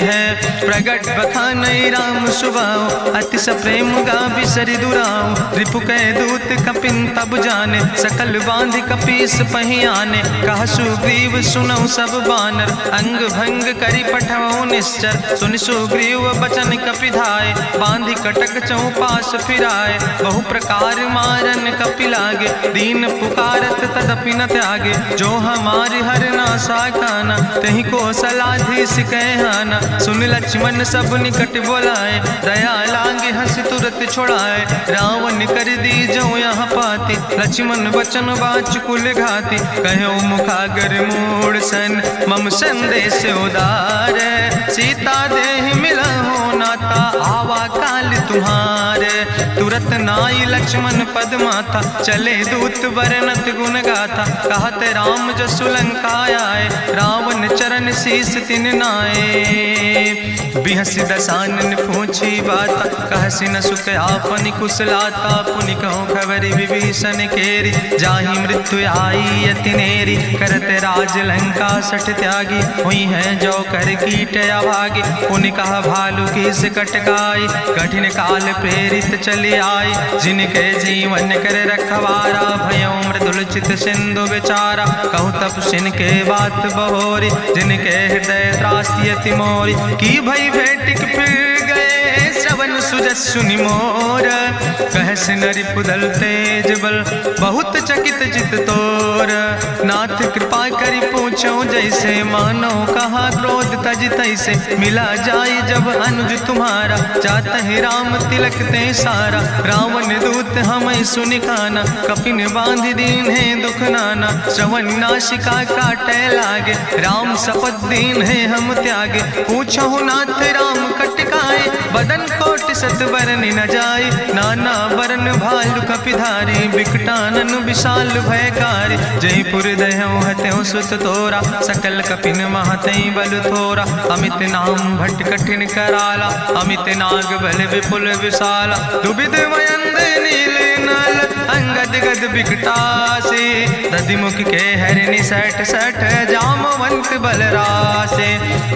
है। प्रगट बखानई राम सुभाओ, अति सप्रेम गावि सरि दुराओ। रिपु कह दूत कपिन तब जाने, सकल बांध कपीस पहि आने। कहा सुग्रीव सुनौ सब बानर, अंग भंग करि पठवौ निश्चर। सुनि सुग्रीव बचन कपिधाय, बांधि कटक चौपास फिराए। बहु प्रकार मारन कपि लागे, दीन पुकारत तदपि न त्यागे। जो हमारि हर नासा खाना, तहि को सलाधीस कहना। सुन लक्ष्मण सब निकट बोलाए, दया लागे हंस तुरत छोड़ाए। रावण कर दी जो यहाँ पाती, लक्ष्मण बचन बाच कुल घाती। कहो मुखागर मूड़ सन, मम संदेश उदार। सीता देह मिलहु नाता, आवा काल तुम्हारे। तुरत नाई लक्ष्मण पद माथा, चले दूत वर्णत गुण गाथा। कहत राम जसु लंका आए, रावण चरण शीस तिन नाए। बिहसी दसानन पूछी बात, कहसी न सुख आपन कुशलाता। पुनि कहूँ खबरि विभीषण केरी, जाहि मृत्यु आई अति नेरी। करत राज लंका सठ त्यागी, हुई है जो कर कीट अभागी। पुनि कहा भालू किस कटकाई, कठिन काल प्रेरित चली आई। जिनके जीवन कर रखवारा, भयो मृदुल चित सिंधु विचारा। कहूँ तप सिन के बात बहोरी, जिनके हृदय त्रासियति मोरी। की भई भेटिक फिर गए, श्रवण सुजस सुनि मोर। कहस नरि पुदल तेज बल, बहुत चकित चित तोर। नाथ कृपा करि पूछो जैसे, मानो कहा क्रोध तज तैसे। मिला जाय जब अनुज तुम्हारा, जातहि राम तिलक ते सारा। रावण दूत हमें सुनि काना, कपिन बांध दीन है दुख नाना। श्रवण नासिका काटे लागे, राम शपथ दीन है हम त्यागे। पूछो नाथ राम कटकाए, बदन कोटि सत बरन न जाय। नाना बरन भालु कपिधारी, बिकटानन विशाल भयकारी। जयपुर दहु हत्यु सुत तोरा, सकल कपिन महतई बल थोरा। अमित नाम भट्ट कठिन कराला, अमित नाग बल विपुल विशाला। दुबिद मयंद नील नल, अंगद गद बिकटासे। दधिमुख के हरिणि सठ सठ, जामवंत बलरासे।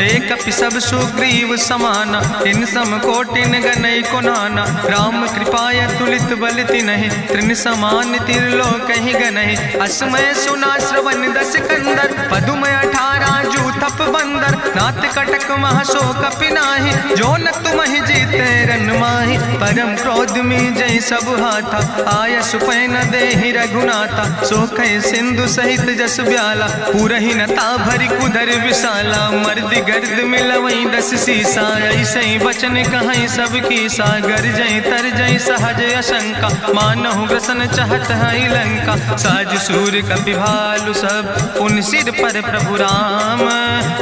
एक कपि सब सुग्रीव समाना, इन सम कोटिन गनई को नाना। राम कृपाय तुलित बल तिन्हि, त्रिन समान तिरलोक ही गनहि। असमय सुना श्रवण दस कंदर, पदुम 18 जूथप बंदर। नाथ कटक महसो कपि नाही, जो न तुमहि जीते रन माहि। परम क्रोध में जय सब हाथा, आय सुपै न देहि रघुनाथा। सोखै सिंधु सहित जस ब्याला, पूरहि न ता भरि कुधर विशाला। मर्द गर्द मिलवई 10 सीसा, ऐसे बचन कहई सब कीसा। गर जय तर जय सहज अशंका, मानहु ग्रसन चाहत है लंका। साज सूर कपि भालु सब, उन सिर पर प्रभु राम।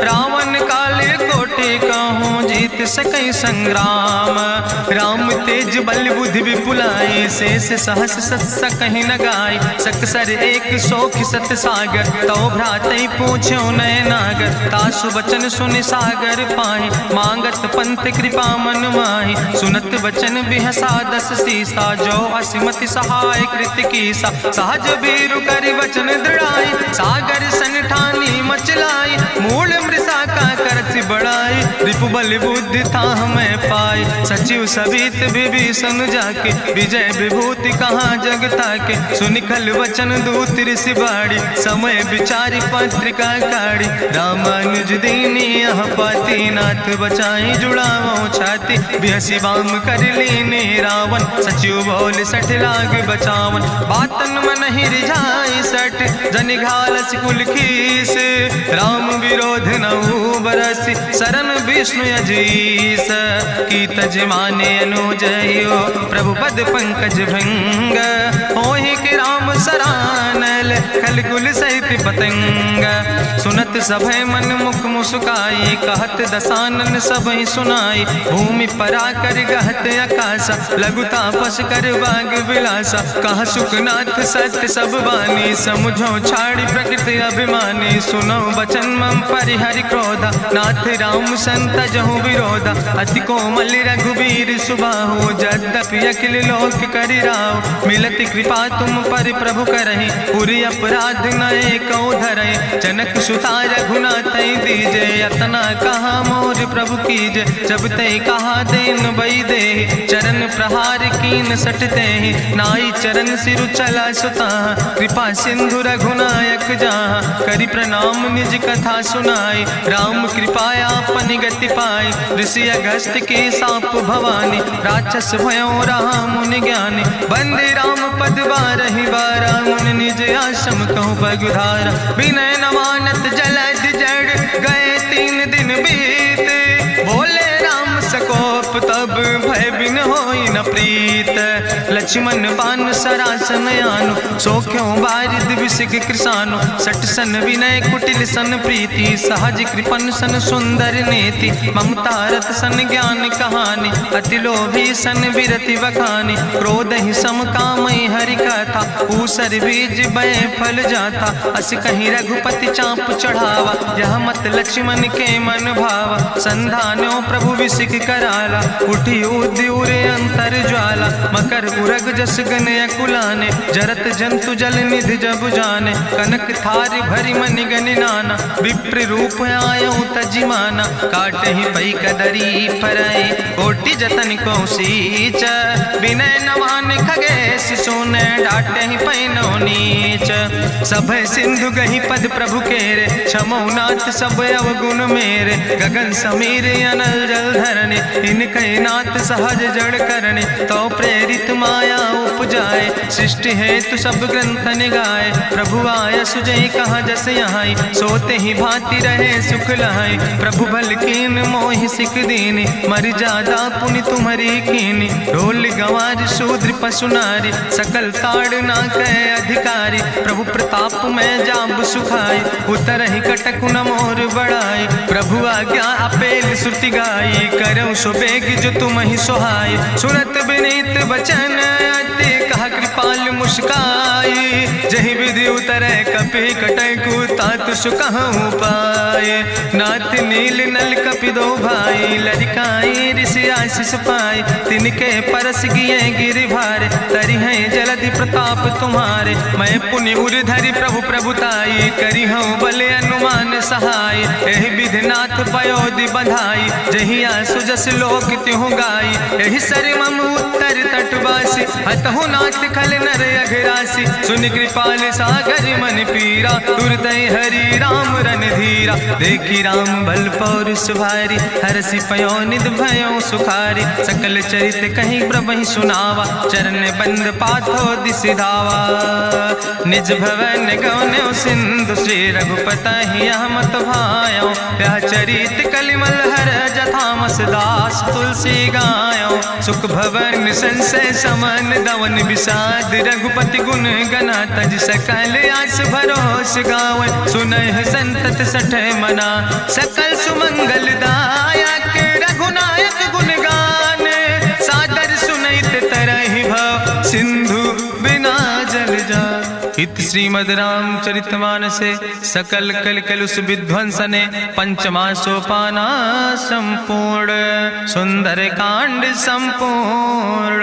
रावण काले कोटि बाटे कहूँ जीत सकै संग्राम। राम तेज बल बुद्धि विपुलाई, शेष सहस सत सकहि न गाय। सकसर एक सोख सत सागर, तो भ्रातै पूछ्यो नय नागर। तासु वचन सुनि सागर पाहि, मांगत पंथ कृपा मन माहि। सुनत वचन बिहसा दस सीसा, जो असिमति सहाय कृत कीसा। सहज बीरु कर वचन दृढ़ाई, सागर सन ठानी मचलाई। मूल मृषा का करत बढ़ाई, रिपु बल बुद्धि था हमें पाई। सचिव सबित विभीषण जाके, विजय विभूति कहाँ जग ताके। सुनिखल वचन दूत ऋषि बाड़ी, समय विचारि पत्रिका काढ़ी। रामानुज दीनी यह पाती, नाथ बचाई जुड़ावो छाती। बिहसी बाम कर लीने रावण, सचिव बोल सठ लाग बचावन। बातन मन ही रिझाई सठ, जनि घालस कुल खीस। राम विरोध नहु बरसि, शरण विष्णु अजीस। की तज माने अनुजयो, प्रभु पद पंकज भंग। होहि कि राम सरानल, खल कुल सहित पतंग। सुनत सभय मन मुख मुस्काई, कहत दसानन सबहि सुनाई। भूमि परा कर गहत आकाशा, लघु तापस कर बाग विलासा। कहा सुखनाथ सत्य सब बानी, समुझो छाड़ी प्रकृति अभिमानी। सुनो बचन मम परिहरि क्रोधा, नाथ राम संत जहु विरोधा। अति कोमल रघुबीर सुबाहु, यद्यपि अखिल लोक करि राव। मिलति कृपा तुम पर प्रभु करहि, पुरि अपराध न एको धरहि। जनक सुता रघुनाथ दीजे, यतना कहा मोर प्रभु कीजे। जब ते कहा देन बई दे, चरण प्रहार कीन सटते। नाई चरण सिरु चला सुता, कृपा सिंधु रघुनायक जहाँ। करि प्रणाम निज कथा सुनाई, राम कृपाया अपनी गति पाई। ऋषि अगस्त के साप भवानी, राक्षस भयो रहा मुनि ज्ञानी। बंदे राम पद बारहि बारा, मुनि निज आश्रम कहूँ पगुधारा। विनय न मानत जलद जड़, गए 3 दिन बीते। बोले राम सकोप तब, भय बिन होई न प्रीत। लक्ष्मण बान सरासन आनु, सोख्यों बारिद विसिक कृसानु। सट सन विनय कुटिल सन प्रीति, सहज कृपन सन सुंदर नेति। ममता रत सन ज्ञान कहानी, अति लोभी सन विरति बखानी। क्रोध ही सम कामई हरि कथा, ऊसर बीज बय फल जाता। अस कहीं रघुपति चाप चढ़ावा, यह मत लक्ष्मण के मन भावा। संधान्यो प्रभु विसिक कराला, उठी उद्यूरे अंतर ज्वाला। मकर उरग जस गन अकुलाने, जरत जंतु जल निधि जब जाने। कनक थार भरी मनि गनि नाना, विप्र रूप आयो तजिमाना। काटे ही पई कदरी फरई, कोटि जतन को सींच। विनय न मान खगेश सुने, डाटे ही पैनो नीच। सब सिंधु गही पद प्रभु केरे, क्षमो नाथ सब अवगुण मेरे। गगन समीर अनल जल धरने, इनके नाथ सहज जड़ करने। तो प्रेरित माया उपजाए, सृष्टि हेतु सब ग्रंथ निगाए। प्रभु आय सुजय कहा जस यहाँ, सोते ही भांति रहे सुख लहाई। प्रभु भल कीन मोहि सिख दीनी, मर जादा पुनि तुम्हारी कीनी। ढोल गंवार शूद्र पशु नारी, सकल ताड़ ना कहे अधिकारी। प्रभु प्रताप में जाब सुखाई, उतर ही कटक न मोर बढ़ाई। प्रभु आज्ञा अपेल श्रुति गाई, करऊँ सुबेग जो तुम ही सुहाई। सुनत विनीत वचन अति, कहा कृपाल मुस्काई। जहि विधि उतरे कपि कटकु, तातु सुकहु पाए। नाथ नील नल कपि दो भाई, लरिकाई ऋषि आशीष पाए। तिनके परस गिए गिरि भारे, तरि हैं जलधि प्रताप तुम्हारे। मैं पुनि उर धरि प्रभु प्रभुताई, करी हूँ बल अनुमान सहाय। एहि विधि नाथ पयोधि बधाई, जहिया सुजस लोक त्यों गाई। एहि सर मम उत्तर तटवासी, हतहु नाथ खल नर अघरासी। सुनि कृपाल सागर मन पीरा, तुरत हरि राम रन धीरा। देखी राम बल पौरुष भारी, हरसि पयो निध भयो सुखारी। सकल चरित कहीं प्रभु सुनावा, चरण बंद पाथो दिस धावा। निज भवन गौन्यो सिंधु श्री रघुपति मत भायो यह चरित कलिमल हर जथामस दास तुलसी गायो सुख भवन संसय समन दवन विषाद रघुपति गुण गना तज सकल आस भरोस गावे सुनहि संतत सठ मना सकल सुमंगल दायक रघुनायक गुण गान सादर सुनैत तरहि भव सिंधु बिना जल जा इत श्रीमद् रामचरितमानसे सकल कल कलुष विध्वंसने पंचमा सोपाना संपूर्ण सुंदर कांड संपूर्ण।